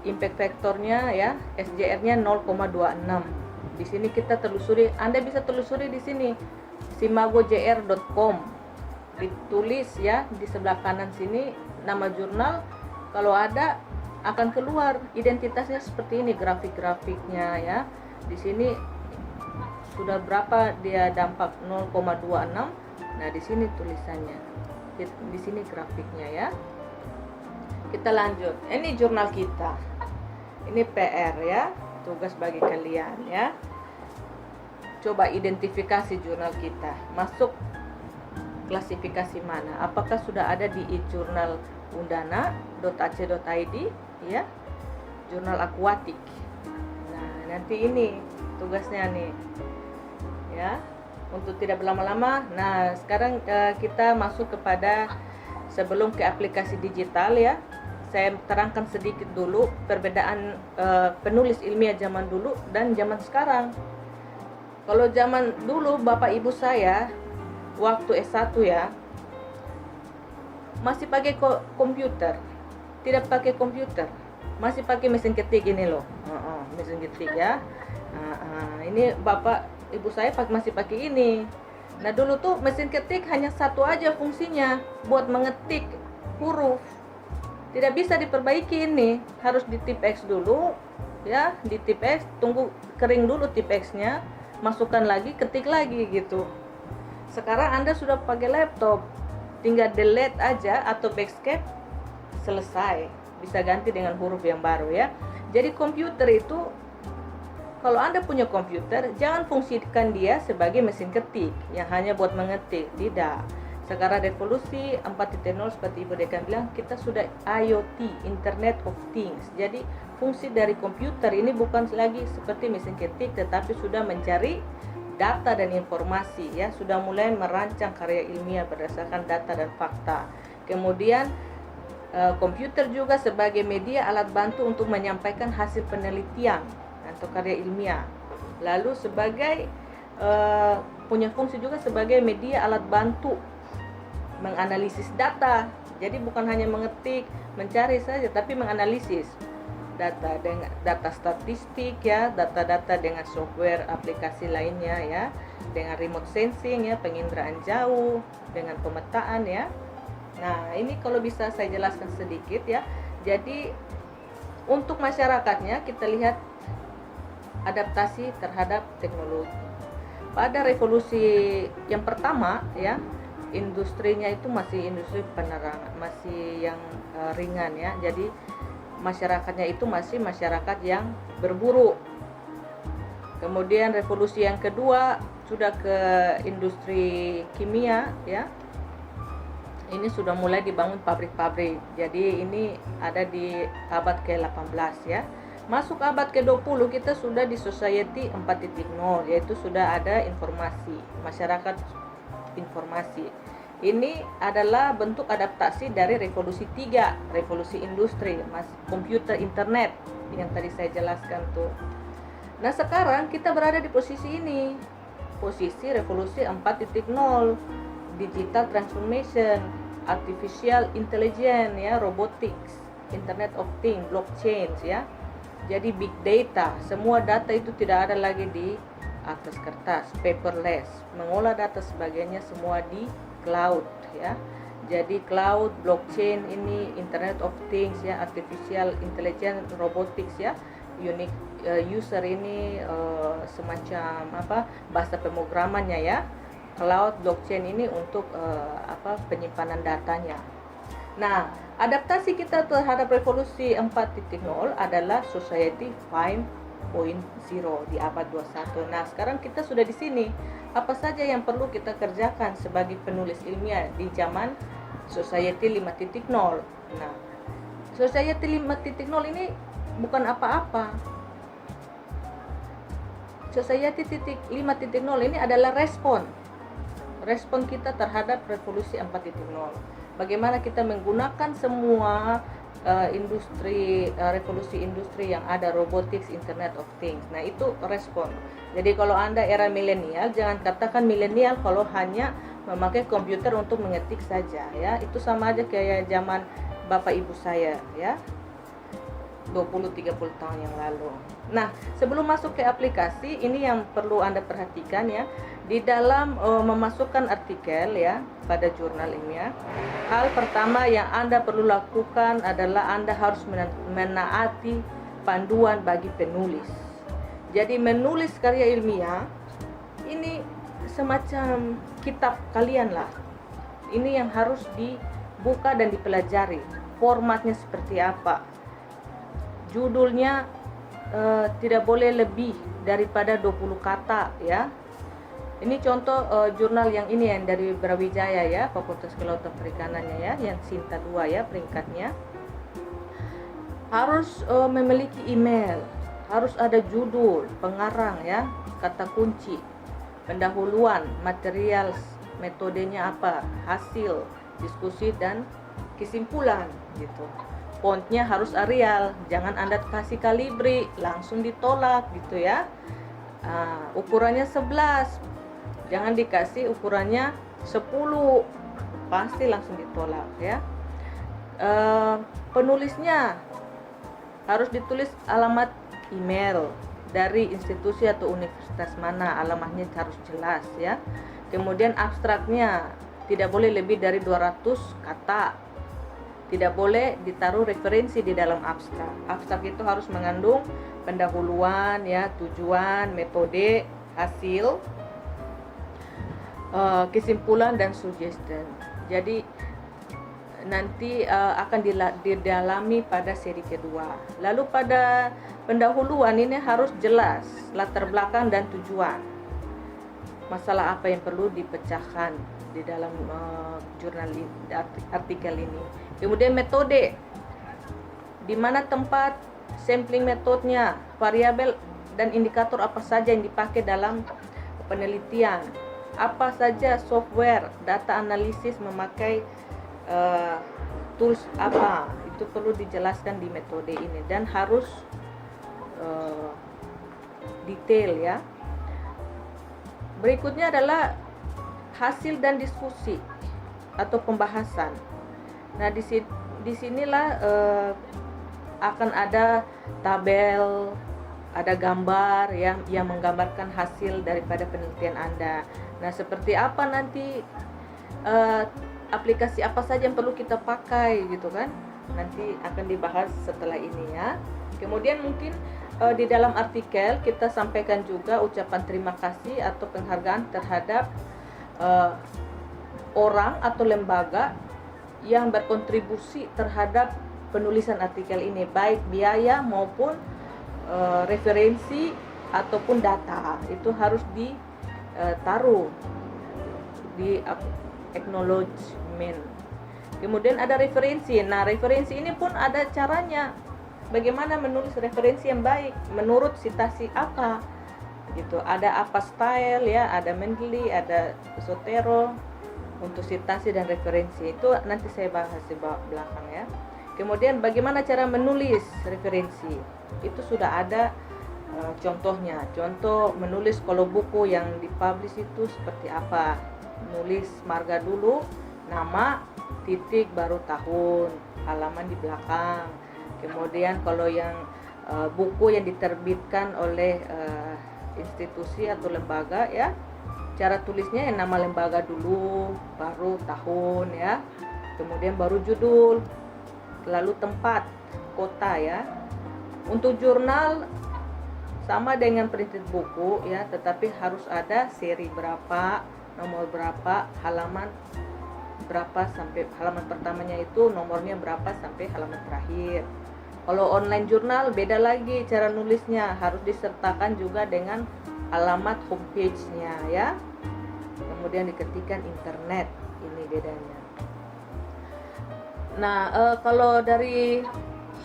impact factornya ya, SJR-nya 0,26. Di sini kita telusuri, Anda bisa telusuri di sini simagojr.com ditulis ya di sebelah kanan sini nama jurnal. Kalau ada akan keluar identitasnya seperti ini, grafik-grafiknya ya. Di sini sudah berapa dia dampak 0,26. Nah, di sini tulisannya. Di sini grafiknya ya. Kita lanjut. Ini jurnal kita. Ini PR ya, tugas bagi kalian ya. Coba identifikasi jurnal kita. Masuk klasifikasi mana? Apakah sudah ada di e-jurnal.undana.ac.id ya? Jurnal akuatik. Nah, nanti ini tugasnya nih. Ya. Untuk tidak berlama-lama. Nah, sekarang kita masuk kepada sebelum ke aplikasi digital ya. Saya terangkan sedikit dulu perbedaan penulis ilmiah zaman dulu dan zaman sekarang. Kalau zaman dulu Bapak Ibu saya waktu S1 ya masih pakai komputer, tidak pakai komputer, masih pakai mesin ketik ini loh, mesin ketik ya. Ini Bapak Ibu saya masih pakai ini. Nah, dulu tuh mesin ketik hanya satu aja fungsinya, buat mengetik huruf. Tidak bisa diperbaiki ini, harus di tip X dulu ya, di tip X, tunggu kering dulu tip X-nya, masukkan lagi, ketik lagi gitu. Sekarang Anda sudah pakai laptop, tinggal delete aja atau backscape, selesai, bisa ganti dengan huruf yang baru ya. Jadi komputer itu, kalau Anda punya komputer, jangan fungsikan dia sebagai mesin ketik yang hanya buat mengetik, tidak. Sekarang revolusi 4.0 seperti Ibu Dekan bilang, kita sudah IoT, Internet of Things. Jadi fungsi dari komputer ini bukan lagi seperti mesin ketik, tetapi sudah mencari data dan informasi ya, sudah mulai merancang karya ilmiah berdasarkan data dan fakta. Kemudian komputer juga sebagai media alat bantu untuk menyampaikan hasil penelitian atau karya ilmiah. Lalu sebagai punya fungsi juga sebagai media alat bantu menganalisis data. Jadi bukan hanya mengetik, mencari saja, tapi menganalisis data dengan data statistik ya, data-data dengan software aplikasi lainnya ya, dengan remote sensing ya, penginderaan jauh, dengan pemetaan ya. Nah, ini kalau bisa saya jelaskan sedikit ya. Jadi untuk masyarakatnya kita lihat adaptasi terhadap teknologi. Pada revolusi yang pertama ya, industrinya itu masih industri penerangan, masih yang ringan ya. Jadi masyarakatnya itu masih masyarakat yang berburu. Kemudian revolusi yang kedua sudah ke industri kimia ya. Ini sudah mulai dibangun pabrik-pabrik. Jadi ini ada di abad ke-18 ya. Masuk abad ke-20 kita sudah di society 4.0, yaitu sudah ada informasi, masyarakat informasi. Ini adalah bentuk adaptasi dari revolusi 3, revolusi industri, komputer, internet yang tadi saya jelaskan tuh. Nah, sekarang kita berada di posisi ini, posisi revolusi 4.0, digital transformation, artificial intelligence ya, robotics, internet of things, blockchain ya. Jadi big data, semua data itu tidak ada lagi di atas kertas, paperless, mengolah data sebagainya semua di cloud ya. Jadi cloud, blockchain ini, internet of things ya, artificial intelligence, robotics ya, unique user ini semacam bahasa pemrogramannya ya. Cloud, blockchain ini untuk penyimpanan datanya. Nah, adaptasi kita terhadap revolusi 4.0 adalah society 5.0 di abad 21. Nah, sekarang kita sudah di sini. Apa saja yang perlu kita kerjakan sebagai penulis ilmiah di zaman society 5.0? Nah, society 5.0 ini bukan apa-apa. Society 5.0 ini adalah respon kita terhadap revolusi 4.0. Bagaimana kita menggunakan semua revolusi industri yang ada, robotics, internet of things. Nah, itu respon. Jadi kalau Anda era milenial, jangan katakan milenial kalau hanya memakai komputer untuk mengetik saja ya. Itu sama aja kayak zaman Bapak Ibu saya ya. 20-30 tahun yang lalu. Nah, sebelum masuk ke aplikasi, ini yang perlu Anda perhatikan ya. Di dalam memasukkan artikel ya pada jurnal ilmiah, hal pertama yang Anda perlu lakukan adalah Anda harus menaati panduan bagi penulis. Jadi menulis karya ilmiah ini semacam kitab kalian lah. Ini yang harus dibuka dan dipelajari. Formatnya seperti apa? Judulnya tidak boleh lebih daripada 20 kata ya. Ini contoh jurnal yang ini yang dari Brawijaya ya, Fakultas Kelautan Perikanannya ya, yang Sinta 2 ya peringkatnya. Harus memiliki email, harus ada judul, pengarang ya, kata kunci, pendahuluan, material, metodenya apa, hasil, diskusi dan kesimpulan gitu. Fontnya harus Arial, jangan Anda kasih kalibri, langsung ditolak gitu ya. Ukurannya 11, jangan dikasih ukurannya 10, pasti langsung ditolak ya. Penulisnya harus ditulis alamat email dari institusi atau universitas mana, alamatnya harus jelas ya. Kemudian abstraknya tidak boleh lebih dari 200 kata. Tidak boleh ditaruh referensi di dalam abstrak. Abstrak itu harus mengandung pendahuluan ya, tujuan, metode, hasil, kesimpulan dan suggestion. Jadi nanti akan didalami pada seri kedua. Lalu pada pendahuluan ini harus jelas latar belakang dan tujuan. Masalah apa yang perlu dipecahkan di dalam jurnal artikel ini. Kemudian metode, di mana tempat, sampling metodenya, variabel dan indikator apa saja yang dipakai dalam penelitian, apa saja software data analisis memakai tools apa, itu perlu dijelaskan di metode ini dan harus detail ya. Berikutnya adalah hasil dan diskusi atau pembahasan. Nah, disinilah akan ada tabel, ada gambar yang menggambarkan hasil daripada penelitian Anda. Nah, seperti apa nanti aplikasi apa saja yang perlu kita pakai gitu kan? Nanti akan dibahas setelah ini ya. Kemudian mungkin di dalam artikel kita sampaikan juga ucapan terima kasih atau penghargaan terhadap orang atau lembaga yang berkontribusi terhadap penulisan artikel ini, baik biaya maupun referensi ataupun data. Itu harus ditaruh di acknowledgement. Kemudian ada referensi. Nah, referensi ini pun ada caranya. Bagaimana menulis referensi yang baik menurut citasi apa gitu. Ada apa style ya, ada Mendeley, ada Sotero untuk citasi dan referensi. Itu nanti saya bahas di belakang ya. Kemudian bagaimana cara menulis referensi, itu sudah ada contohnya. Contoh menulis kalau buku yang dipublish itu seperti apa. Nulis marga dulu, nama, titik, baru tahun, halaman di belakang. Kemudian kalau yang buku yang diterbitkan oleh institusi atau lembaga ya, cara tulisnya yang nama lembaga dulu, baru tahun ya, kemudian baru judul, lalu tempat, kota ya. Untuk jurnal sama dengan printed buku ya, tetapi harus ada seri berapa, nomor berapa, halaman berapa sampai halaman pertamanya itu nomornya berapa sampai halaman terakhir. Kalau online jurnal beda lagi cara nulisnya, harus disertakan juga dengan alamat homepage-nya ya. Kemudian diketikkan internet, ini bedanya. Nah, kalau dari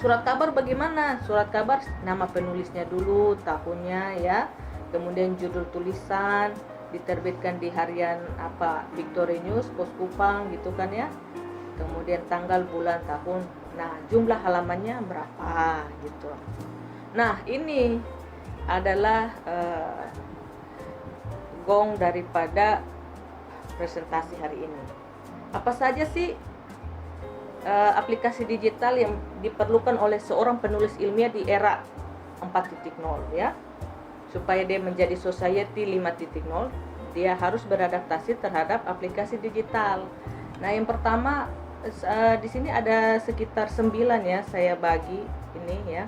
surat kabar bagaimana? Surat kabar nama penulisnya dulu, tahunnya ya. Kemudian judul tulisan diterbitkan di harian apa, Victoria News, Pos Kupang gitu kan ya. Kemudian tanggal, bulan, tahun. Nah, jumlah halamannya berapa gitu. Nah, ini adalah gong daripada presentasi hari ini. Apa saja sih aplikasi digital yang diperlukan oleh seorang penulis ilmiah di era 4.0 ya. Supaya dia menjadi society 5.0, dia harus beradaptasi terhadap aplikasi digital. Nah, yang pertama di sini ada sekitar 9 ya, saya bagi ini ya.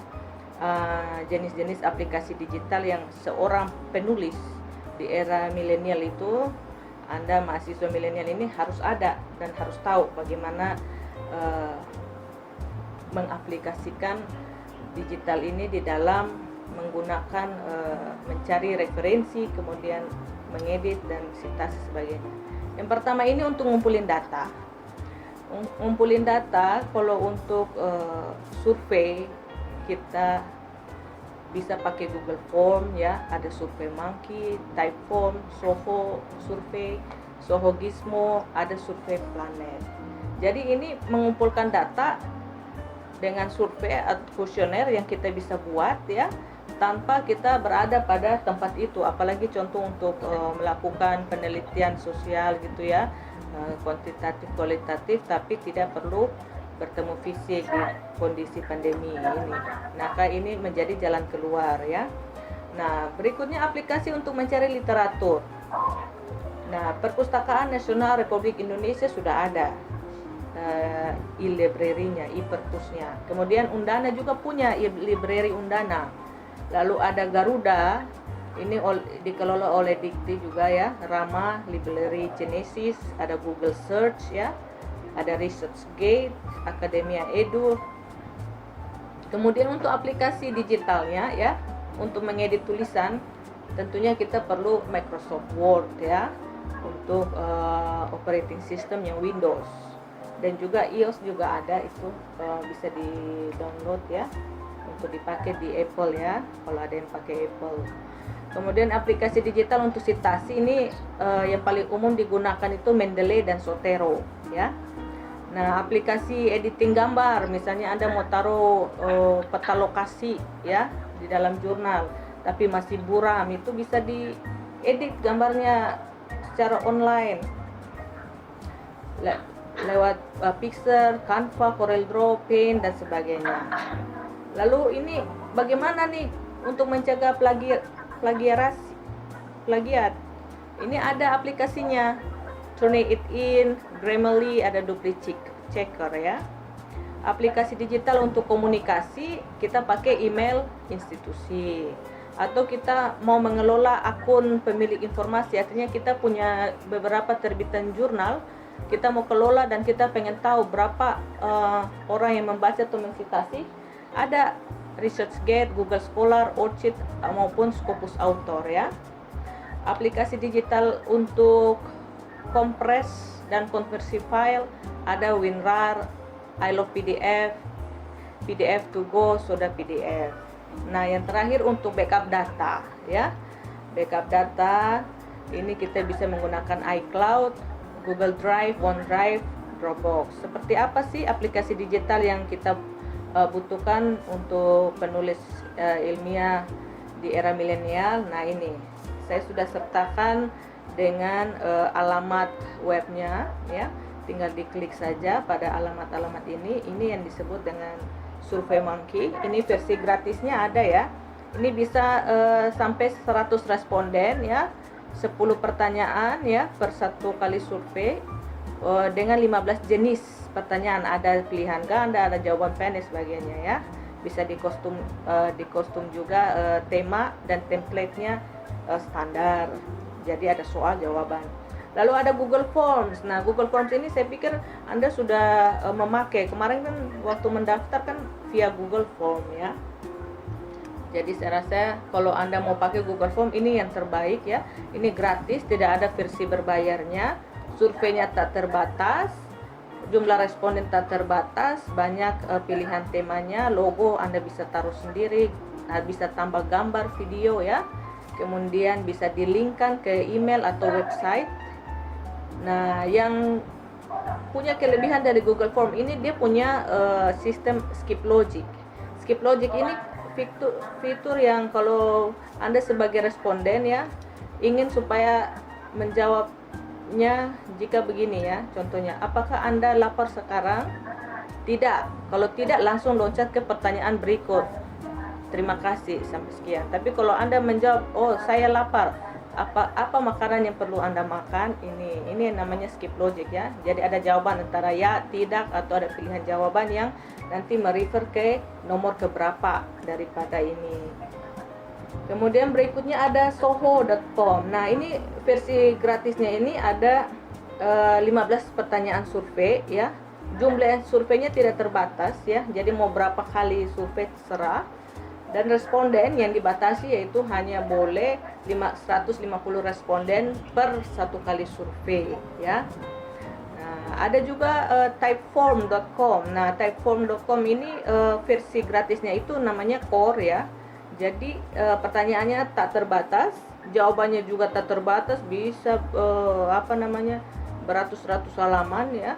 Jenis-jenis aplikasi digital yang seorang penulis di era milenial itu, Anda mahasiswa milenial ini harus ada dan harus tahu bagaimana mengaplikasikan digital ini di dalam menggunakan mencari referensi, kemudian mengedit dan citasi sebagainya. Yang pertama ini untuk ngumpulin data. Ngumpulin data, kalau untuk survei kita bisa pakai Google Form ya, ada SurveyMonkey, Typeform, Zoho Survey, Zoho Gizmo, ada Survey Planet. Jadi ini mengumpulkan data dengan survei atau kuesioner yang kita bisa buat ya, tanpa kita berada pada tempat itu. Apalagi contoh untuk melakukan penelitian sosial gitu ya, kuantitatif kualitatif, tapi tidak perlu bertemu fisik di kondisi pandemi ini. Maka ini menjadi jalan keluar ya. Nah, berikutnya aplikasi untuk mencari literatur. Nah, Perpustakaan Nasional Republik Indonesia sudah ada e-library-nya, e-perpusnya. Kemudian Undana juga punya e-library Undana. Lalu ada Garuda, ini dikelola oleh Dikti juga ya, Rama Library Genesis, ada Google Search ya, ada ResearchGate, Akademia Edu. Kemudian untuk aplikasi digitalnya ya, untuk mengedit tulisan, tentunya kita perlu Microsoft Word ya, untuk operating system yang Windows. Dan juga iOS juga ada, itu bisa di download ya untuk dipakai di Apple ya, kalau ada yang pakai Apple. Kemudian aplikasi digital untuk citasi ini yang paling umum digunakan itu Mendeley dan Zotero ya. Nah, aplikasi editing gambar, misalnya Anda mau taruh peta lokasi ya di dalam jurnal tapi masih buram, itu bisa diedit gambarnya secara online lewat Pixar, Canva, CorelDRAW, Paint dan sebagainya. Lalu ini bagaimana nih untuk mencegah plagiat? Ini ada aplikasinya, Turnitin, Grammarly, ada Duplicate Checker ya. Aplikasi digital untuk komunikasi, kita pakai email institusi. Atau kita mau mengelola akun pemilik informasi, artinya kita punya beberapa terbitan jurnal, kita mau kelola dan kita pengen tahu berapa orang yang membaca atau mencitasi, ada ResearchGate, Google Scholar, ORCID maupun Scopus Author ya. Aplikasi digital untuk kompres dan konversi file, ada WinRAR, I Love PDF, PDF to Go, Soda PDF. Nah, yang terakhir untuk backup data ya. Backup data ini kita bisa menggunakan iCloud, Google Drive, OneDrive, Dropbox. Seperti apa sih aplikasi digital yang kita butuhkan untuk penulis ilmiah di era milenial? Nah, ini saya sudah sertakan dengan alamat webnya ya. Tinggal diklik saja pada alamat-alamat ini. Ini yang disebut dengan SurveyMonkey. Ini versi gratisnya ada ya. Ini bisa sampai 100 responden ya. 10 pertanyaan ya per satu kali survei dengan 15 jenis pertanyaan, ada pilihan ganda, ada jawaban pendek sebagainya ya. Bisa dikostum juga tema dan template-nya standar. Jadi ada soal jawaban. Lalu ada Google Forms. Nah, Google Forms ini saya pikir Anda sudah memakai. Kemarin kan waktu mendaftar kan via Google Form ya. Jadi saya rasa kalau Anda mau pakai Google Form, ini yang terbaik ya. Ini gratis, tidak ada versi berbayarnya. Surveinya tak terbatas, jumlah responden tak terbatas, banyak pilihan temanya, logo Anda bisa taruh sendiri, bisa tambah gambar, video ya. Kemudian bisa dilinkkan ke email atau website. Nah, yang punya kelebihan dari Google Form ini, dia punya sistem skip logic. Skip logic ini fitur yang kalau Anda sebagai responden ya ingin supaya menjawabnya jika begini ya, contohnya apakah Anda lapar sekarang, Tidak. Kalau tidak, langsung loncat ke pertanyaan berikut. Terima kasih, sampai sekian. Tapi kalau Anda menjawab, oh saya lapar, apa makanan yang perlu Anda makan, ini namanya skip logic ya. Jadi ada jawaban antara ya, tidak, atau ada pilihan jawaban yang nanti merefer ke nomor keberapa daripada ini. Kemudian berikutnya ada soho.com. Nah, ini versi gratisnya ini ada 15 pertanyaan survei ya. Jumlah surveinya tidak terbatas ya. Jadi mau berapa kali survei terserah. Dan responden yang dibatasi yaitu hanya boleh 150 responden per satu kali survei ya. Nah, ada juga typeform.com. Nah, typeform.com ini versi gratisnya itu namanya core ya. Jadi pertanyaannya tak terbatas, jawabannya juga tak terbatas, bisa beratus-ratus halaman ya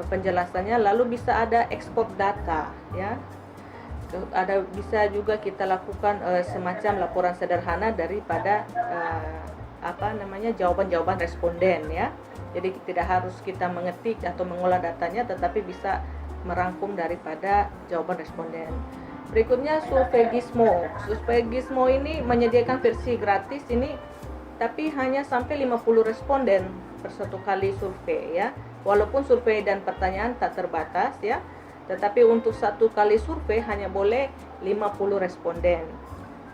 penjelasannya. Lalu bisa ada ekspor data ya. Bisa juga kita lakukan semacam laporan sederhana daripada jawaban-jawaban responden ya. Jadi tidak harus kita mengetik atau mengolah datanya, tetapi bisa merangkum daripada jawaban responden. Berikutnya Survey-Gizmo. Survey-Gizmo ini menyediakan versi gratis ini, tapi hanya sampai 50 responden per satu kali survei ya. Walaupun survei dan pertanyaan tak terbatas ya, tetapi untuk satu kali survei hanya boleh 50 responden.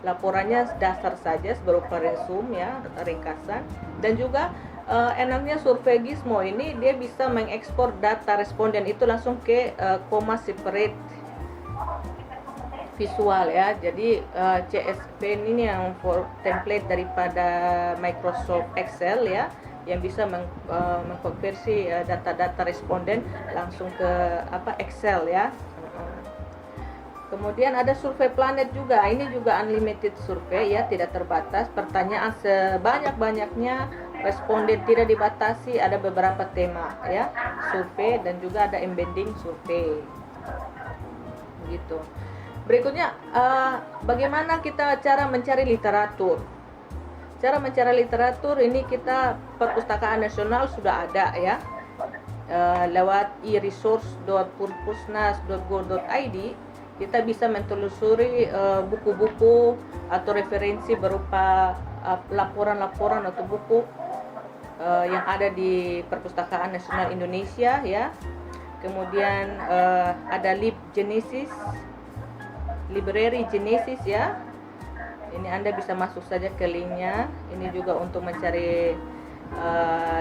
Laporannya dasar saja berupa resume ya, ringkasan. Dan juga enaknya Survey-Gizmo ini dia bisa mengekspor data responden itu langsung ke comma separate visual ya. Jadi CSV ini yang template daripada Microsoft Excel ya, yang bisa mengkonversi data-data responden langsung ke Excel ya. Kemudian ada Survey Planet juga. Ini juga unlimited survei ya, tidak terbatas. Pertanyaan sebanyak-banyaknya, responden tidak dibatasi, ada beberapa tema ya, survei, dan juga ada embedding survei. Begitu. Berikutnya bagaimana kita cara mencari literatur. Cara mencari literatur ini kita Perpustakaan Nasional sudah ada ya, lewat e-resource.purpusnas.go.id kita bisa menelusuri buku-buku atau referensi berupa laporan-laporan atau buku yang ada di Perpustakaan Nasional Indonesia ya. Kemudian ada LibGenesis, Library Genesis ya. Ini Anda bisa masuk saja ke linknya. Ini juga untuk mencari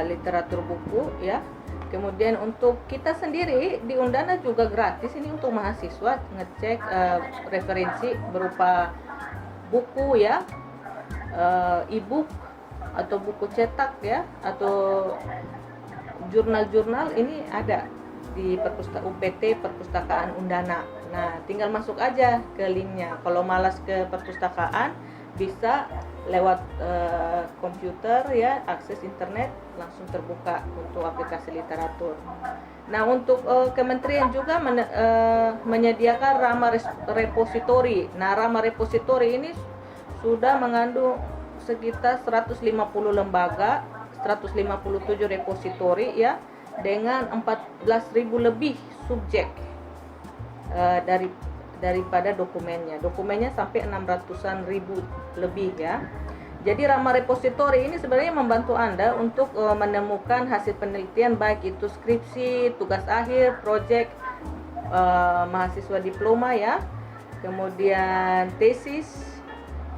literatur buku ya. Kemudian untuk kita sendiri di Undana juga gratis ini untuk mahasiswa ngecek referensi berupa buku ya, e-book atau buku cetak ya, atau jurnal-jurnal ini ada di UPT Perpustakaan Undana. Nah, tinggal masuk aja ke linknya. Kalau malas ke perpustakaan, bisa lewat komputer ya, akses internet langsung terbuka untuk aplikasi literatur. Nah, untuk kementerian juga menyediakan Rama Repository. Nah, Rama Repository ini sudah mengandung sekitar 150 lembaga, 157 repositori ya, dengan 14.000 lebih subjek daripada dokumennya. Dokumennya sampai 600-an ribu lebih ya. Jadi Rama Repository ini sebenarnya membantu Anda untuk menemukan hasil penelitian, baik itu skripsi, tugas akhir, proyek mahasiswa diploma ya, kemudian tesis,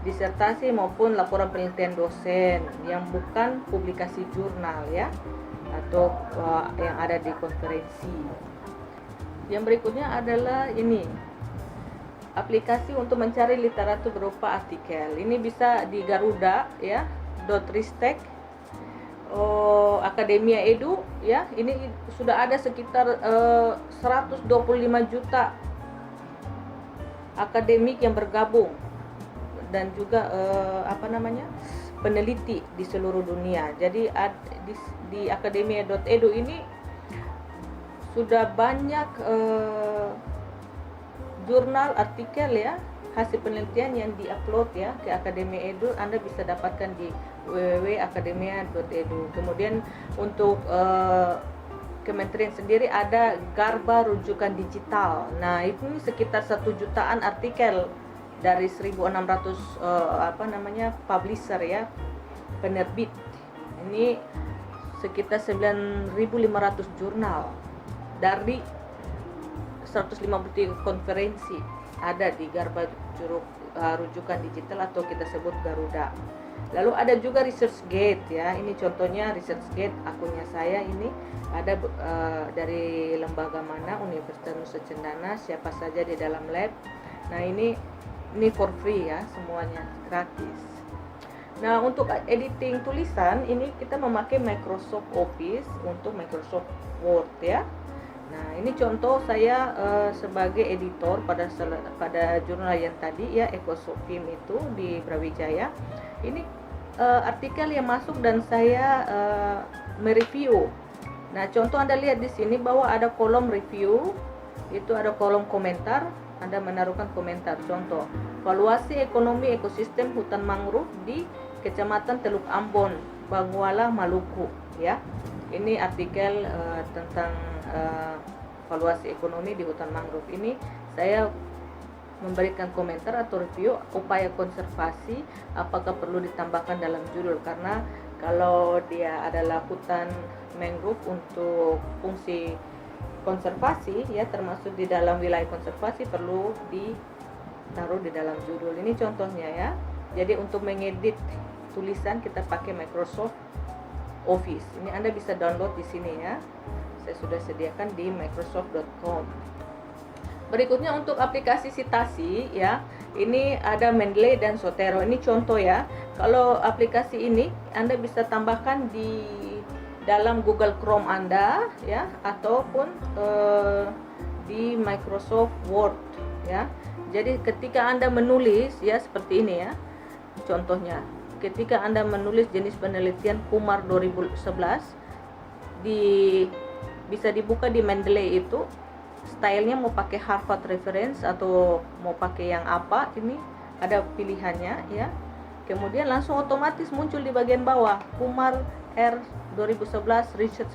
disertasi maupun laporan penelitian dosen yang bukan publikasi jurnal ya, atau yang ada di konferensi. Yang berikutnya adalah ini, aplikasi untuk mencari literatur berupa artikel. Ini bisa di Garuda ya, .ristek, Akademia Edu ya. Ini sudah ada sekitar 125 juta akademik yang bergabung, dan juga peneliti di seluruh dunia. Jadi di akademia.edu ini sudah banyak jurnal, artikel ya, hasil penelitian yang diupload ya ke Akademia Edu. Anda bisa dapatkan di www.akademia.edu. Kemudian untuk kementerian sendiri ada Garba Rujukan Digital. Nah, itu sekitar 1 jutaan artikel dari 1.600 publisher ya, penerbit. Ini sekitar 9.500 jurnal dari 150 konferensi ada di Garba Rujukan Digital atau kita sebut Garuda. Lalu ada juga ResearchGate ya. Ini contohnya ResearchGate, akunnya saya ini ada dari lembaga mana, Universitas Nusa Cendana, siapa saja di dalam lab. Nah, ini for free ya, semuanya gratis. Nah, untuk editing tulisan ini kita memakai Microsoft Office untuk Microsoft Word ya. Nah, ini contoh saya sebagai editor pada jurnal yang tadi ya, Ekosofim itu di Brawijaya. Ini artikel yang masuk dan saya mereview. Nah, contoh Anda lihat di sini bahwa ada kolom review, itu ada kolom komentar, Anda menaruhkan komentar. Contoh, valuasi ekonomi ekosistem hutan mangrove di Kecamatan Teluk Ambon, Banguala, Maluku ya. Ini artikel tentang valuasi ekonomi di hutan mangrove. Ini saya memberikan komentar atau review upaya konservasi, apakah perlu ditambahkan dalam judul, karena kalau dia adalah hutan mangrove untuk fungsi konservasi ya, termasuk di dalam wilayah konservasi, perlu ditaruh di dalam judul. Ini contohnya ya. Jadi untuk mengedit tulisan kita pakai Microsoft Office. Ini Anda bisa download di sini ya. Saya sudah sediakan di microsoft.com. Berikutnya untuk aplikasi citasi ya. Ini ada Mendeley dan Zotero. Ini contoh ya. Kalau aplikasi ini Anda bisa tambahkan di dalam Google Chrome Anda ya, ataupun di Microsoft Word ya. Jadi ketika Anda menulis ya seperti ini ya. Contohnya, ketika Anda menulis jenis penelitian Kumar 2011 bisa dibuka di Mendeley itu, stylenya mau pakai Harvard Reference atau mau pakai yang apa, ini ada pilihannya ya. Kemudian langsung otomatis muncul di bagian bawah Kumar R 2011 Research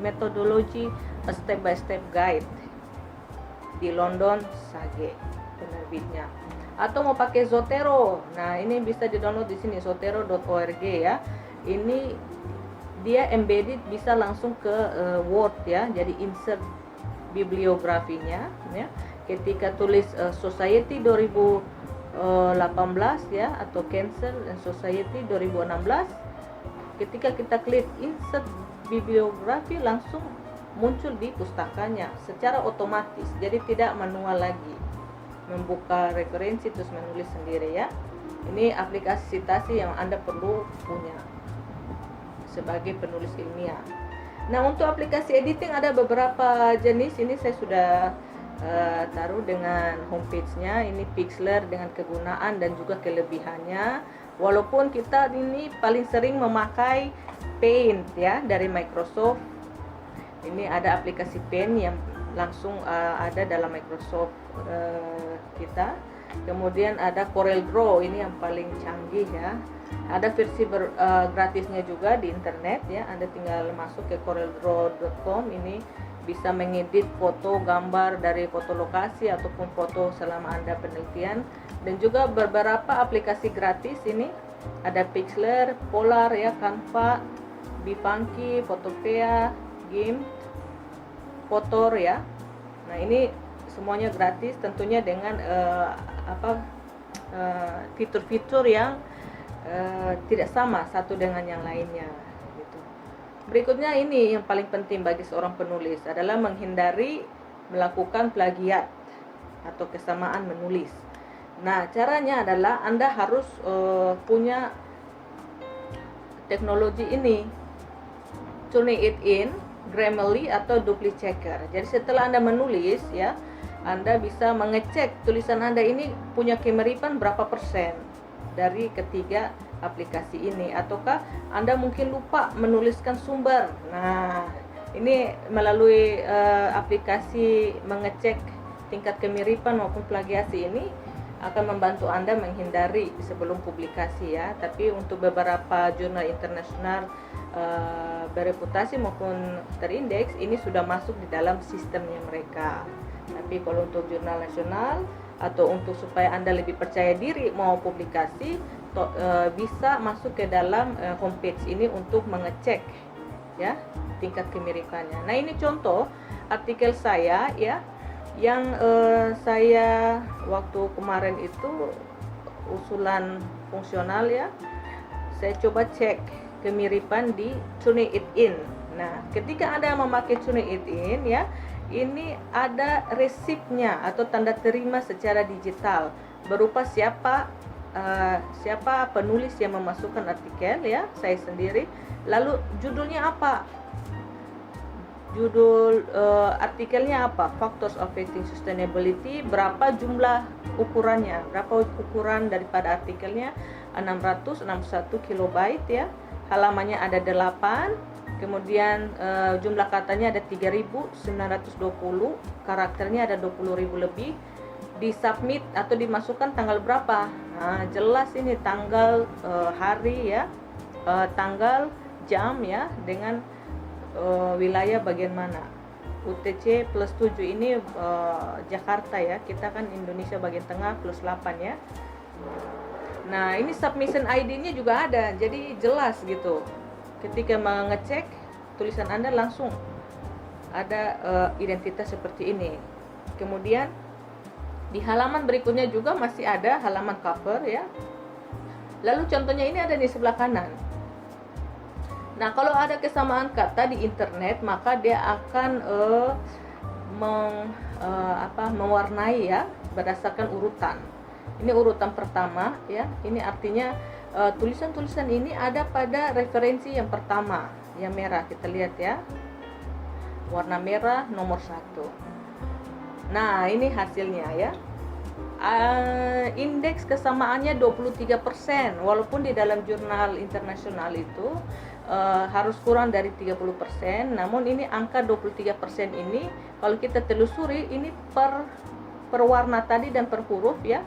Methodology a Step by Step Guide di London Sage penerbitnya. Atau mau pakai Zotero, nah ini bisa di-download di sini, zotero.org ya. Ini dia embedded, bisa langsung ke Word ya, jadi insert bibliografinya ya. Ketika tulis Society 2018 ya, atau Cancer and Society 2016, ketika kita klik insert bibliografi langsung muncul di pustakanya secara otomatis, jadi tidak manual lagi membuka referensi terus menulis sendiri ya. Ini aplikasi citasi yang Anda perlu punya sebagai penulis ilmiah. Nah, untuk aplikasi editing ada beberapa jenis. Ini saya sudah taruh dengan homepage-nya. Ini Pixlr dengan kegunaan dan juga kelebihannya. Walaupun kita ini paling sering memakai Paint ya dari Microsoft. Ini ada aplikasi Paint yang langsung ada dalam Microsoft kita. Kemudian ada CorelDRAW, ini yang paling canggih ya. Ada versi gratisnya juga di internet ya. Anda tinggal masuk ke coreldraw.com. Ini bisa mengedit foto, gambar dari foto lokasi ataupun foto selama Anda penelitian. Dan juga beberapa aplikasi gratis ini. Ada Pixlr, Polar ya, Canva, Bifunky, Photopea, GIMP, Photor ya. Nah, ini semuanya gratis, tentunya dengan fitur-fitur yang tidak sama satu dengan yang lainnya gitu. Berikutnya ini yang paling penting bagi seorang penulis adalah menghindari melakukan plagiat atau kesamaan menulis. Nah, caranya adalah Anda harus punya teknologi ini, Turnitin, Grammarly atau Duplichecker. Jadi setelah Anda menulis ya, Anda bisa mengecek tulisan Anda ini punya kemiripan berapa persen dari ketiga aplikasi ini, ataukah Anda mungkin lupa menuliskan sumber. Nah, ini melalui aplikasi mengecek tingkat kemiripan maupun plagiasi ini akan membantu Anda menghindari sebelum publikasi ya. Tapi untuk beberapa jurnal internasional bereputasi maupun terindeks, ini sudah masuk di dalam sistemnya mereka. Tapi kalau untuk jurnal nasional atau untuk supaya Anda lebih percaya diri mau publikasi, bisa masuk ke dalam homepage ini untuk mengecek ya tingkat kemiripannya. Nah, ini contoh artikel saya ya, yang saya waktu kemarin itu usulan fungsional ya, saya coba cek kemiripan di Turnitin. Nah, ketika Anda memakai Turnitin ya, ini ada resipnya atau tanda terima secara digital berupa siapa penulis yang memasukkan artikel ya, saya sendiri. Lalu judulnya apa? Judul artikelnya apa? Factors Affecting Sustainability, berapa jumlah ukurannya, berapa ukuran daripada artikelnya, 661 kilobyte ya. Halamannya ada 8, kemudian jumlah katanya ada 3.920, karakternya ada 20.000 lebih. Disubmit atau dimasukkan tanggal berapa? Nah, jelas ini tanggal, hari ya, tanggal, jam ya, dengan wilayah bagian mana. UTC plus 7 ini Jakarta ya, kita kan Indonesia bagian tengah plus 8 ya. Nah, ini submission ID-nya juga ada, jadi jelas gitu. Ketika mengecek tulisan Anda langsung ada identitas seperti ini. Kemudian di halaman berikutnya juga masih ada halaman cover ya. Lalu contohnya ini ada di sebelah kanan. Nah, kalau ada kesamaan kata di internet, maka dia akan mewarnai ya berdasarkan urutan. Ini urutan pertama ya. Ini artinya tulisan-tulisan ini ada pada referensi yang pertama, yang merah. Kita lihat ya, warna merah nomor 1. Nah, ini hasilnya ya. Indeks kesamaannya 23%, walaupun di dalam jurnal internasional itu harus kurang dari 30%, namun ini angka 23% ini kalau kita telusuri ini per warna tadi dan per huruf ya,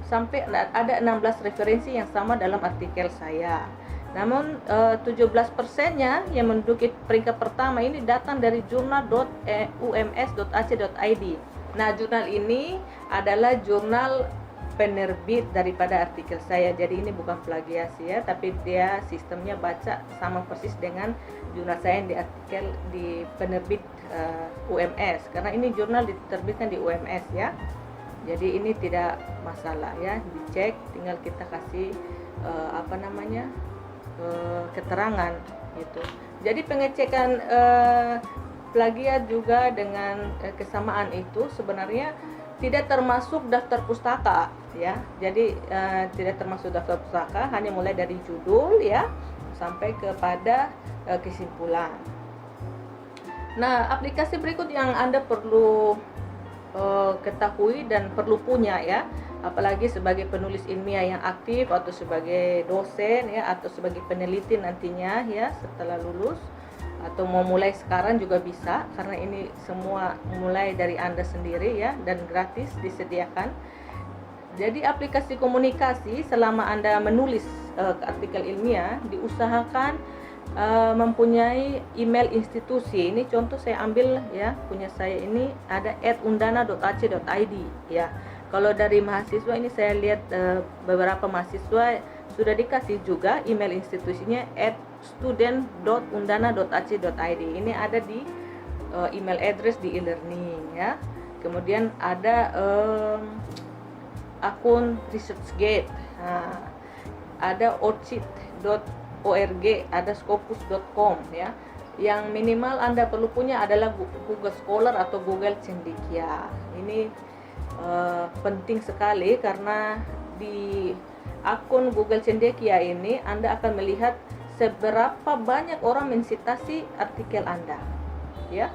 sampai ada 16 referensi yang sama dalam artikel saya. Namun 17%-nya yang menduduki peringkat pertama ini datang dari jurnal.ums.ac.id. Nah, jurnal ini adalah jurnal penerbit daripada artikel saya. Jadi ini bukan plagiasi ya, tapi dia sistemnya baca sama persis dengan jurnal saya yang di artikel di penerbit UMS, karena ini jurnal diterbitkan di UMS ya. Jadi ini tidak masalah ya, dicek, tinggal kita kasih keterangan gitu. Jadi pengecekan plagiat juga dengan kesamaan itu sebenarnya tidak termasuk daftar pustaka ya. Jadi tidak termasuk daftar pustaka, hanya mulai dari judul ya sampai kepada kesimpulan. Nah, aplikasi berikut yang Anda perlu ketahui dan perlu punya ya, apalagi sebagai penulis ilmiah yang aktif atau sebagai dosen ya, atau sebagai peneliti nantinya ya setelah lulus, atau mau mulai sekarang juga bisa, karena ini semua mulai dari Anda sendiri ya, dan gratis disediakan. Jadi aplikasi komunikasi selama Anda menulis artikel ilmiah diusahakan mempunyai email institusi. Ini contoh saya ambil ya, punya saya ini ada @undana.ac.id ya. Kalau dari mahasiswa ini saya lihat beberapa mahasiswa sudah dikasih juga email institusinya @student.undana.ac.id. Ini ada di email address di e-learning ya. Kemudian ada akun ResearchGate, ada orchid.org, ada scopus.com ya. Yang minimal Anda perlu punya adalah Google Scholar atau Google Cendekia. Ini penting sekali, karena di akun Google Cendekia ini Anda akan melihat seberapa banyak orang mensitasi artikel Anda ya,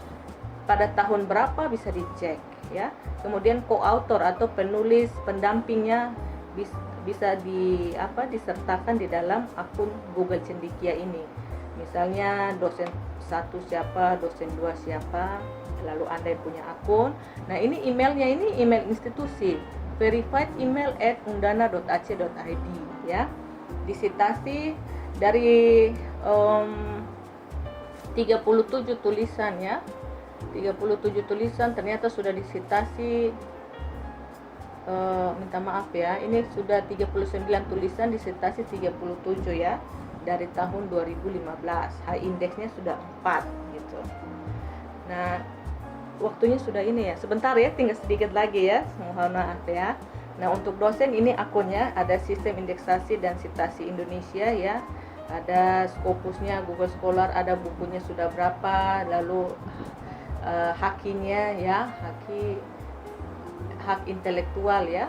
pada tahun berapa bisa dicek ya. Kemudian co-author atau penulis pendampingnya bisa disertakan di dalam akun Google Cendekia ini. Misalnya dosen 1 siapa, dosen 2 siapa, lalu Anda yang punya akun. Nah, ini emailnya, ini email institusi, verified email @undana.ac.id ya. Disitasi dari 37 tulisan ya. 37 tulisan ternyata sudah disitasi, minta maaf ya, ini sudah 39 tulisan disitasi 37 ya, dari tahun 2015. High indeksnya sudah 4 gitu. Nah, waktunya sudah ini ya, sebentar ya, tinggal sedikit lagi ya, mohon maaf ya. Nah, untuk dosen ini akunnya ada Sistem Indeksasi dan Sitasi Indonesia ya, ada Scopusnya Google Scholar, ada bukunya sudah berapa, lalu hakinya ya, hak intelektual ya,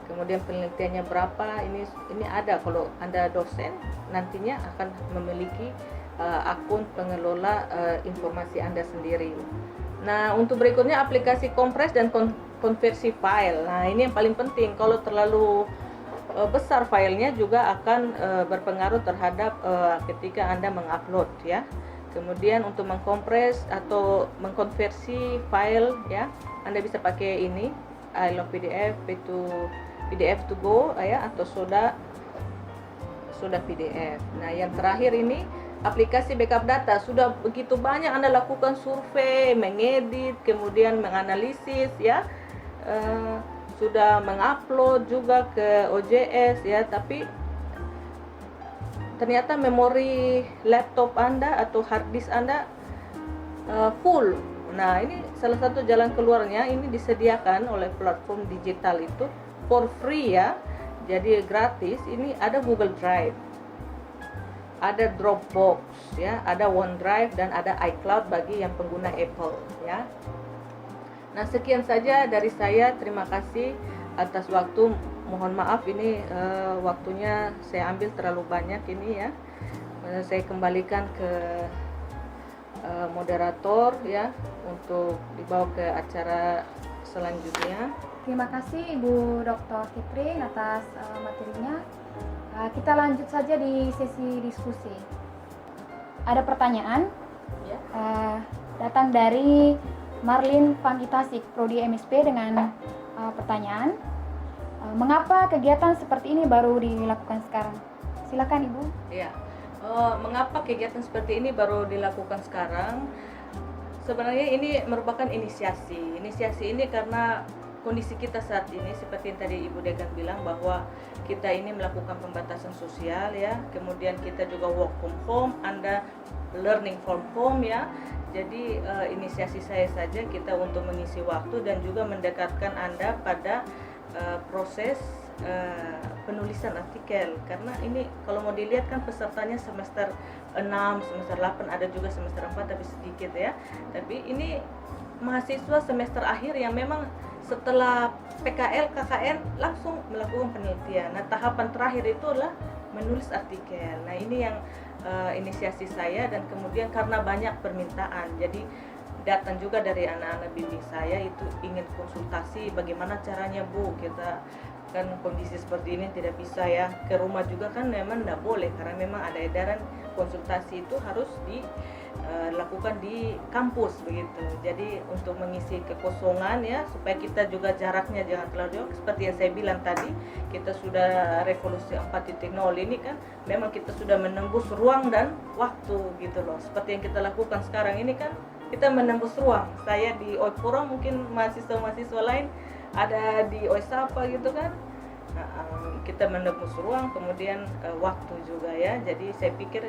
kemudian penelitiannya berapa, ini ada. Kalau Anda dosen nantinya akan memiliki akun pengelola informasi Anda sendiri. Nah, untuk berikutnya aplikasi kompres dan konversi file. Nah, ini yang paling penting. Kalau terlalu besar filenya juga akan berpengaruh terhadap ketika Anda mengupload ya. Kemudian untuk mengkompres atau mengkonversi file ya, Anda bisa pakai ini iLove PDF, PDF to go ya, atau Soda PDF. Nah, yang terakhir ini aplikasi backup data. Sudah begitu banyak Anda lakukan survei, mengedit, kemudian menganalisis ya, sudah mengupload juga ke OJS ya, tapi ternyata memori laptop Anda atau hard disk Anda full. Nah, ini salah satu jalan keluarnya, ini disediakan oleh platform digital itu for free ya, jadi gratis. Ini ada Google Drive, ada Dropbox ya, ada OneDrive, dan ada iCloud bagi yang pengguna Apple ya. Nah, sekian saja dari saya. Terima kasih atas waktu. Mohon maaf ini waktunya saya ambil terlalu banyak ini ya. Saya kembalikan ke moderator ya, untuk dibawa ke acara selanjutnya. Terima kasih Ibu Dr. Fitri atas materinya. Kita lanjut saja di sesi diskusi. Ada pertanyaan Ya. datang dari Marlin Pangitasik, Prodi MSP, dengan pertanyaan, mengapa kegiatan seperti ini baru dilakukan sekarang? Silakan Ibu. Ya. Mengapa kegiatan seperti ini baru dilakukan sekarang? Sebenarnya ini merupakan inisiasi. Inisiasi ini karena kondisi kita saat ini, seperti yang tadi Ibu Dekan bilang, bahwa kita ini melakukan pembatasan sosial ya, kemudian kita juga work from home, Anda learning from home ya. Jadi inisiasi saya saja kita untuk mengisi waktu dan juga mendekatkan Anda pada proses penulisan artikel, karena ini kalau mau dilihat kan pesertanya semester 6, semester 8, ada juga semester 4 tapi sedikit ya. Tapi ini mahasiswa semester akhir yang memang setelah PKL, KKN langsung melakukan penelitian. Nah, tahapan terakhir itu adalah menulis artikel. Nah, ini yang inisiasi saya, dan kemudian karena banyak permintaan, jadi datang juga dari anak-anak bimbing saya itu ingin konsultasi bagaimana caranya Bu, kita kan kondisi seperti ini tidak bisa ya ke rumah juga, kan memang tidak boleh karena memang ada edaran konsultasi itu harus dilakukan di kampus begitu. Jadi untuk mengisi kekosongan ya, supaya kita juga jaraknya jangan terlalu jauh, seperti yang saya bilang tadi, kita sudah revolusi 4.0 ini kan memang kita sudah menembus ruang dan waktu gitu loh. Seperti yang kita lakukan sekarang ini kan kita menembus ruang. Saya di Oipura, mungkin mahasiswa-mahasiswa lain ada di Oisapa gitu kan. Kita menembus ruang, kemudian waktu juga ya. Jadi saya pikir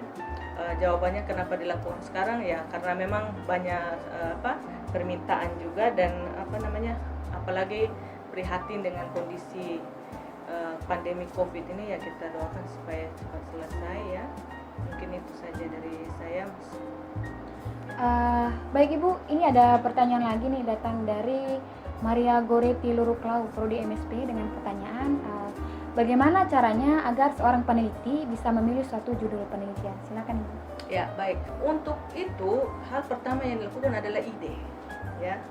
jawabannya kenapa dilakukan sekarang ya karena memang banyak permintaan juga, dan apalagi prihatin dengan kondisi pandemi Covid ini ya, kita doakan supaya cepat selesai ya. Mungkin itu saja dari saya. Baik Ibu, ini ada pertanyaan lagi nih datang dari Maria Goretti Luruklau, Prodi MSP, dengan pertanyaan, bagaimana caranya agar seorang peneliti bisa memilih suatu judul penelitian? Silakan Ibu. Ya, baik. Untuk itu, hal pertama yang dilakukan adalah ide. Ya,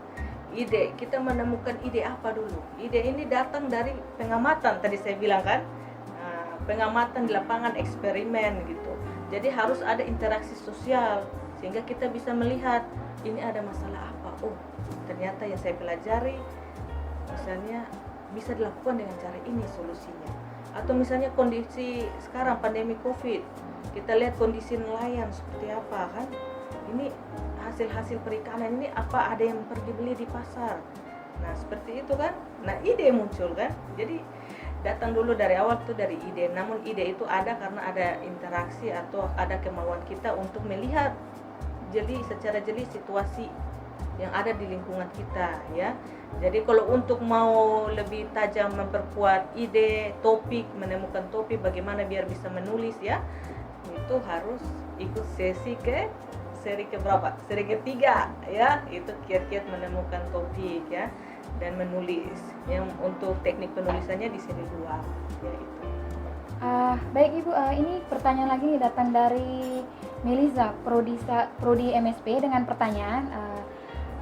ide. Kita menemukan ide apa dulu. Ide ini datang dari pengamatan, tadi saya bilang kan, pengamatan di lapangan, eksperimen gitu. Jadi harus ada interaksi sosial sehingga kita bisa melihat ini ada masalah apa. Oh, ternyata yang saya pelajari misalnya bisa dilakukan dengan cara ini solusinya. Atau misalnya kondisi sekarang pandemi COVID, kita lihat kondisi nelayan seperti apa kan. Ini hasil-hasil perikanan ini apa ada yang pergi beli di pasar. Nah seperti itu kan. Nah ide muncul kan. Jadi datang dulu dari awal tuh dari ide. Namun ide itu ada karena ada interaksi atau ada kemauan kita untuk melihat secara jeli situasi yang ada di lingkungan kita ya. Jadi kalau untuk mau lebih tajam memperkuat ide, topik, menemukan topik bagaimana biar bisa menulis ya, itu harus ikut seri keberapa? Seri ketiga ya, itu kiat-kiat menemukan topik ya dan menulis. Yang untuk teknik penulisannya di seri 2 ya itu. Baik Ibu, ini pertanyaan lagi nih datang dari Melisa, Prodi MSP dengan pertanyaan,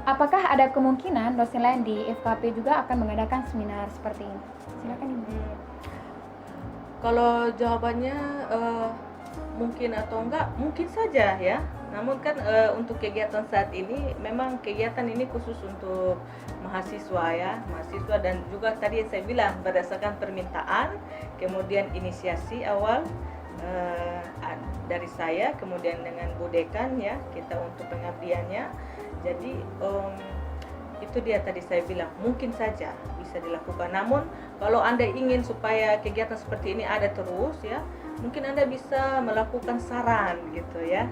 apakah ada kemungkinan dosen lain di FKP juga akan mengadakan seminar seperti ini? Silakan Ibu. Kalau jawabannya mungkin atau enggak, mungkin saja ya. Namun kan untuk kegiatan saat ini memang kegiatan ini khusus untuk mahasiswa ya, mahasiswa dan juga tadi saya bilang berdasarkan permintaan, kemudian inisiasi awal dari saya, kemudian dengan Bu Dekan ya, kita untuk pengabdiannya. Jadi itu dia tadi saya bilang mungkin saja bisa dilakukan. Namun kalau Anda ingin supaya kegiatan seperti ini ada terus ya, mungkin Anda bisa melakukan saran gitu ya.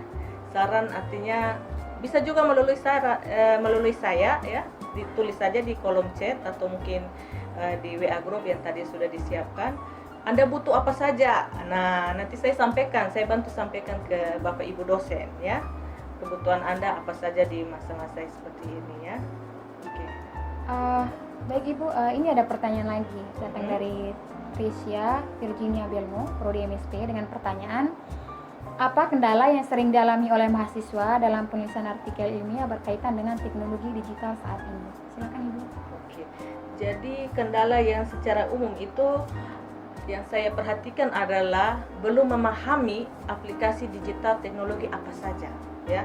Saran artinya bisa juga melalui saya ya, ditulis saja di kolom chat atau mungkin di WA group yang tadi sudah disiapkan. Anda butuh apa saja. Nah, nanti saya bantu sampaikan ke Bapak Ibu dosen ya. Kebutuhan Anda apa saja di masa-masa seperti ini ya. Oke. Baik Ibu, ini ada pertanyaan lagi datang dari Tricia Virginia Belmo, Prodi MSP dengan pertanyaan, apa kendala yang sering dialami oleh mahasiswa dalam penulisan artikel ilmiah berkaitan dengan teknologi digital saat ini? Silakan Ibu. Oke. Jadi kendala yang secara umum itu yang saya perhatikan adalah belum memahami aplikasi digital teknologi apa saja ya.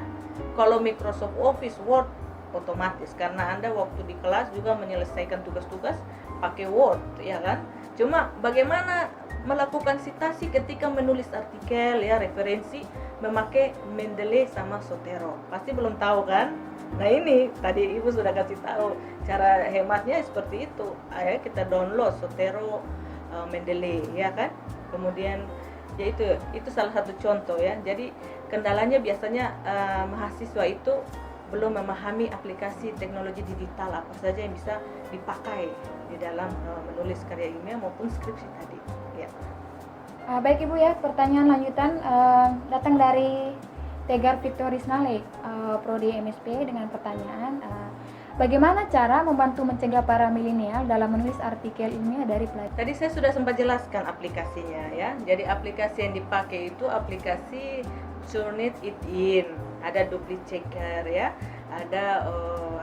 Kalau Microsoft Office, Word otomatis karena Anda waktu di kelas juga menyelesaikan tugas-tugas pakai Word ya kan. Cuma bagaimana melakukan citasi ketika menulis artikel ya, referensi memakai Mendeley sama Zotero. Pasti belum tahu kan? Nah ini tadi Ibu sudah kasih tahu cara hematnya seperti itu. Ayo kita download Zotero, Mendeley ya kan. Kemudian ya itu salah satu contoh ya. Jadi kendalanya biasanya mahasiswa itu belum memahami aplikasi teknologi digital apa saja yang bisa dipakai di dalam menulis karya ilmiah maupun skripsi tadi ya. Baik Ibu ya, pertanyaan lanjutan datang dari Tegar Victoris Nale, Prodi MSP dengan pertanyaan, bagaimana cara membantu mencegah para milenial dalam menulis artikel ilmiah dari pelajar? Tadi saya sudah sempat jelaskan aplikasinya ya. Jadi aplikasi yang dipakai itu aplikasi Turnitin, ada Duplichecker ya, ada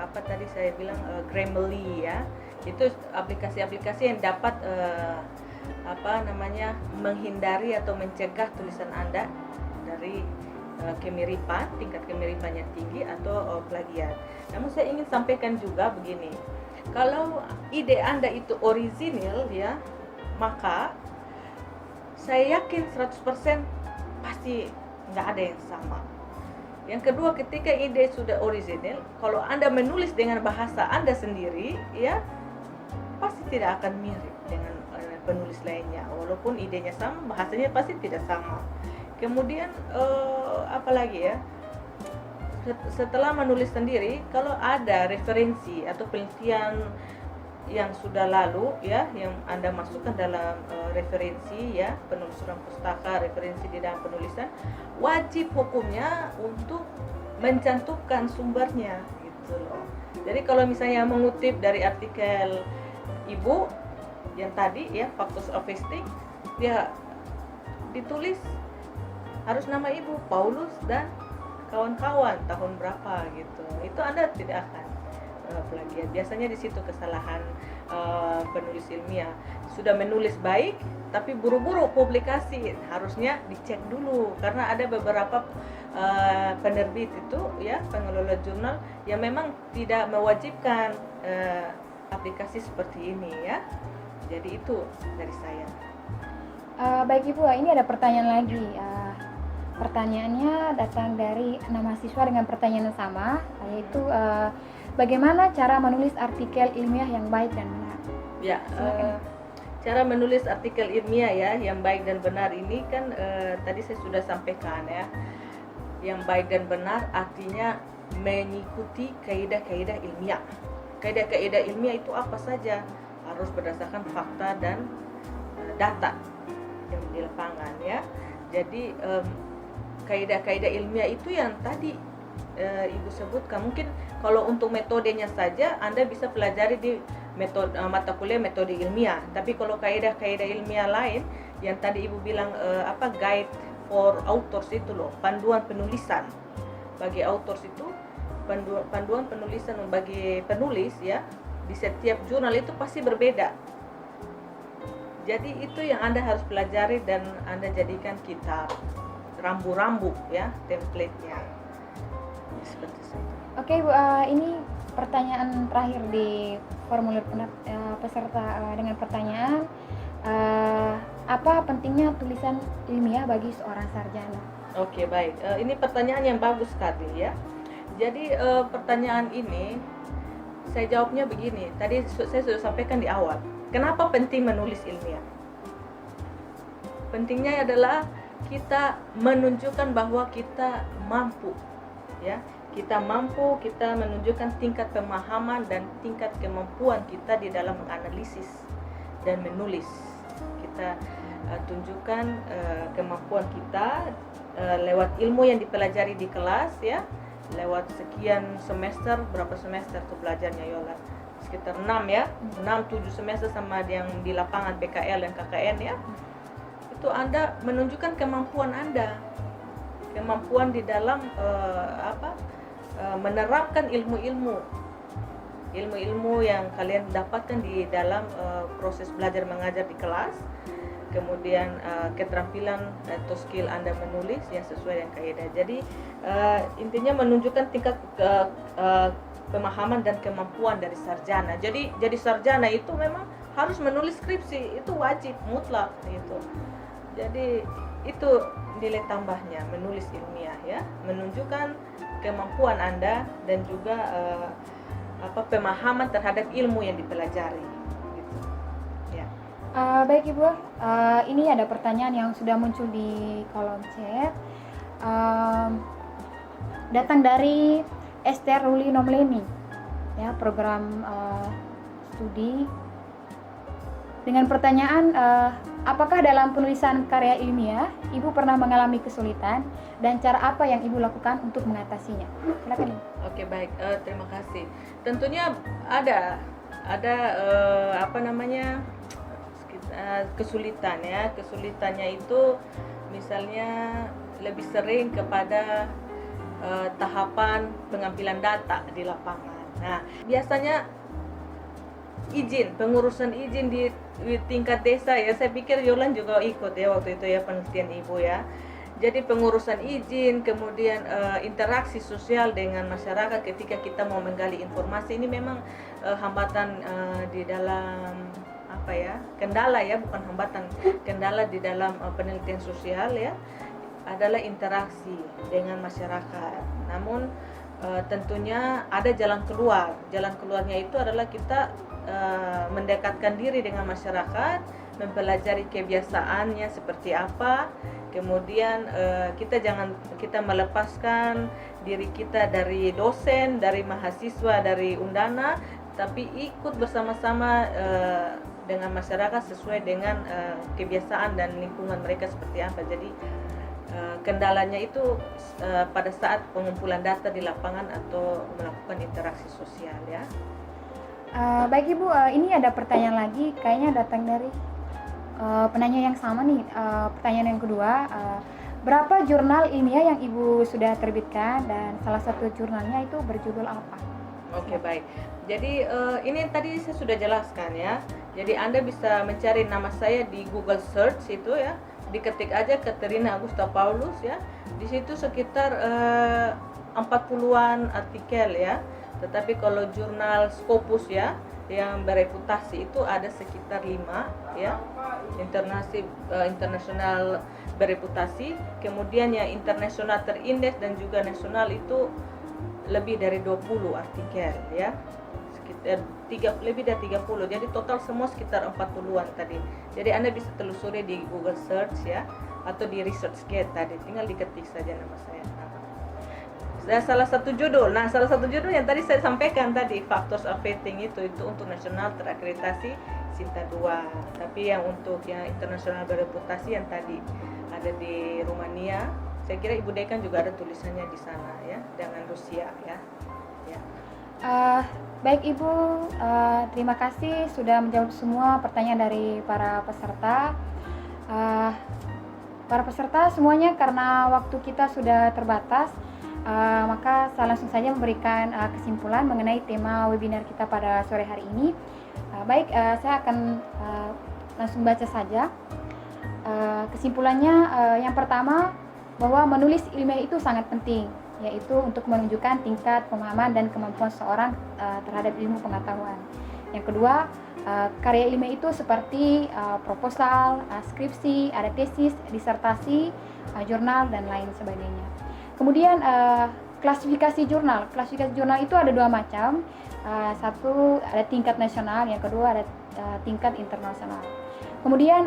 apa tadi saya bilang Grammarly ya. Itu aplikasi-aplikasi yang dapat menghindari atau mencegah tulisan Anda dari kemiripan, tingkat kemiripannya tinggi atau plagiat. Namun saya ingin sampaikan juga begini, kalau ide Anda itu orisinil ya, maka saya yakin 100% pasti nggak ada yang sama. Yang kedua, ketika ide sudah orisinil, kalau Anda menulis dengan bahasa Anda sendiri ya, pasti tidak akan mirip dengan penulis lainnya. Walaupun idenya sama, bahasanya pasti tidak sama. Kemudian apalagi ya, setelah menulis sendiri, kalau ada referensi atau penelitian yang sudah lalu ya, yang Anda masukkan dalam referensi ya, penelusuran pustaka, referensi di dalam penulisan, wajib hukumnya untuk mencantumkan sumbernya gitu loh. Jadi kalau misalnya mengutip dari artikel Ibu yang tadi ya, Factors of Wasting, dia ditulis harus nama Ibu, Paulus dan kawan-kawan tahun berapa gitu. Itu Anda tidak akan plagiat. Biasanya di situ kesalahan penulis ilmiah. Sudah menulis baik tapi buru-buru publikasi. Harusnya dicek dulu karena ada beberapa penerbit itu ya, pengelola jurnal yang memang tidak mewajibkan aplikasi seperti ini ya. Jadi itu dari saya. Baik Ibu, ini ada pertanyaan lagi. Pertanyaannya datang dari 6 mahasiswa dengan pertanyaan yang sama, yaitu bagaimana cara menulis artikel ilmiah yang baik dan benar? Ya, Silakan. cara menulis artikel ilmiah ya yang baik dan benar ini kan tadi saya sudah sampaikan ya. Yang baik dan benar artinya mengikuti kaidah-kaidah ilmiah. Kaidah-kaidah ilmiah itu apa saja? Harus berdasarkan fakta dan data yang di lapangan ya. Jadi kaidah-kaidah ilmiah itu yang tadi Ibu sebutkan. Mungkin kalau untuk metodenya saja Anda bisa pelajari di mata kuliah metode ilmiah. Tapi kalau kaidah-kaidah ilmiah lain yang tadi Ibu bilang guide for authors itu loh, panduan penulisan bagi authors itu, panduan penulisan bagi penulis ya, di setiap jurnal itu pasti berbeda. Jadi itu yang Anda harus pelajari dan Anda jadikan kitab rambu-rambu ya, template-nya. Seperti itu. Oke Bu, ini pertanyaan terakhir di formulir peserta dengan pertanyaan apa pentingnya tulisan ilmiah bagi seorang sarjana? Oke, baik. Ini pertanyaan yang bagus sekali ya. Jadi pertanyaan ini saya jawabnya begini. Tadi saya sudah sampaikan di awal. Kenapa penting menulis ilmiah? Pentingnya adalah kita menunjukkan bahwa kita mampu ya. Kita mampu, kita menunjukkan tingkat pemahaman dan tingkat kemampuan kita di dalam menganalisis dan menulis. Kita tunjukkan kemampuan kita lewat ilmu yang dipelajari di kelas ya, lewat sekian semester, berapa semester tuh belajarnya Yola? Sekitar 6 ya, 6-7 semester sama yang di lapangan PKL dan KKN ya. Itu Anda menunjukkan kemampuan Anda, kemampuan di dalam menerapkan ilmu-ilmu yang kalian dapatkan di dalam proses belajar mengajar di kelas. Kemudian keterampilan atau skill Anda menulis yang sesuai dengan kaidah. Jadi intinya menunjukkan tingkat pemahaman dan kemampuan dari sarjana. Jadi sarjana itu memang harus menulis skripsi, itu wajib mutlak gitu. Jadi itu nilai tambahnya menulis ilmiah ya, menunjukkan kemampuan Anda dan juga pemahaman terhadap ilmu yang dipelajari gitu. Ya. Baik Ibu, ini ada pertanyaan yang sudah muncul di kolom chat. Datang dari Esther Ruli Nomleni, ya, program studi, dengan pertanyaan apakah dalam penulisan karya ilmiah Ibu pernah mengalami kesulitan dan cara apa yang Ibu lakukan untuk mengatasinya? Silakan Ibu. Oke, baik, terima kasih. Tentunya ada kesulitan ya. Kesulitannya itu misalnya lebih sering kepada tahapan pengambilan data di lapangan. Nah, biasanya pengurusan izin di tingkat desa ya, saya pikir Yolan juga ikut ya waktu itu ya, penelitian Ibu ya. Jadi pengurusan izin, kemudian interaksi sosial dengan masyarakat ketika kita mau menggali informasi ini memang hambatan di dalam kendala ya, bukan hambatan, kendala di dalam penelitian sosial ya, adalah interaksi dengan masyarakat. Namun tentunya ada jalan keluar. Jalan keluarnya itu adalah kita mendekatkan diri dengan masyarakat, mempelajari kebiasaannya seperti apa. Kemudian kita melepaskan diri kita dari dosen, dari mahasiswa, dari Undana, tapi ikut bersama-sama dengan masyarakat sesuai dengan kebiasaan dan lingkungan mereka seperti apa. Jadi kendalanya itu pada saat pengumpulan data di lapangan atau melakukan interaksi sosial ya. Baik Ibu, ini ada pertanyaan lagi, kayaknya datang dari penanya yang sama nih. Pertanyaan yang kedua, berapa jurnal ilmiah yang Ibu sudah terbitkan dan salah satu jurnalnya itu berjudul apa? Oke, baik. Jadi ini tadi saya sudah jelaskan ya. Jadi Anda bisa mencari nama saya di Google Search itu ya. Diketik aja Katerina Augusta Paulus ya. Di situ sekitar 40-an artikel ya. Tetapi kalau jurnal Scopus ya, yang bereputasi itu ada sekitar 5 ya, internasional bereputasi, kemudian yang internasional terindeks dan juga nasional itu lebih dari 20 artikel ya, sekitar lebih dari 30, jadi total semua sekitar 40-an tadi. Jadi Anda bisa telusuri di Google Search ya, atau di ResearchGate tadi, tinggal diketik saja nama saya. Salah satu judul yang tadi saya sampaikan tadi, Factors Affecting itu untuk nasional terakreditasi Sinta 2. Tapi yang untuk yang internasional bereputasi yang tadi ada di Rumania, saya kira Ibu Dekan juga ada tulisannya di sana ya, dengan Rusia ya. Baik Ibu, terima kasih sudah menjawab semua pertanyaan dari para peserta. Para peserta semuanya, karena waktu kita sudah terbatas, maka saya langsung saja memberikan kesimpulan mengenai tema webinar kita pada sore hari ini. Saya akan langsung baca saja. Kesimpulannya, yang pertama, bahwa menulis ilmiah itu sangat penting, yaitu untuk menunjukkan tingkat pemahaman dan kemampuan seseorang terhadap ilmu pengetahuan. Yang kedua, karya ilmiah itu seperti proposal, skripsi, ada tesis, disertasi, jurnal, dan lain sebagainya. Kemudian klasifikasi jurnal. Klasifikasi jurnal itu ada 2 macam. Satu ada tingkat nasional, yang kedua ada tingkat internasional. Kemudian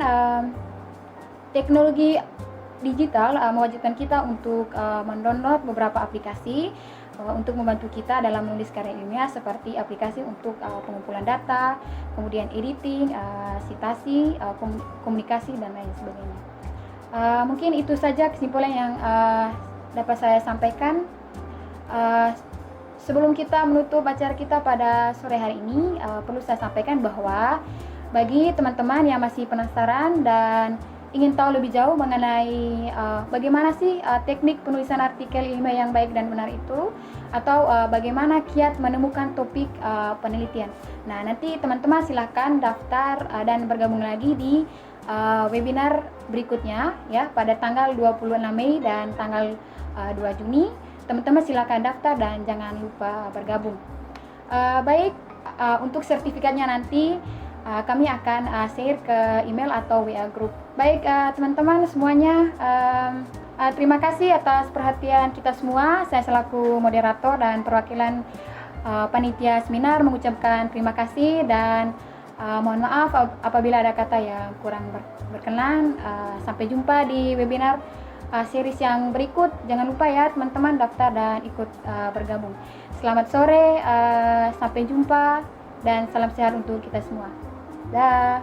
teknologi digital mewajibkan kita untuk mendownload beberapa aplikasi untuk membantu kita dalam menulis karya ilmiah, seperti aplikasi untuk pengumpulan data, kemudian editing, citasi, komunikasi, dan lain sebagainya. Mungkin itu saja kesimpulan yang dapat saya sampaikan. Sebelum kita menutup acara kita pada sore hari ini, perlu saya sampaikan bahwa bagi teman-teman yang masih penasaran dan ingin tahu lebih jauh mengenai bagaimana sih teknik penulisan artikel ilmiah yang baik dan benar itu, atau bagaimana kiat menemukan topik penelitian. Nah, nanti teman-teman silahkan daftar dan bergabung lagi di webinar berikutnya ya, pada tanggal 26 Mei dan tanggal 2 Juni. Teman-teman silakan daftar dan jangan lupa bergabung. Untuk sertifikatnya nanti kami akan share ke email atau WA group. Teman-teman semuanya, terima kasih atas perhatian kita semua. Saya selaku moderator dan perwakilan panitia seminar mengucapkan terima kasih dan mohon maaf apabila ada kata yang kurang berkenan. Sampai jumpa di webinar series yang berikut. Jangan lupa ya teman-teman daftar dan ikut bergabung. Selamat sore, sampai jumpa dan salam sehat untuk kita semua. Dah.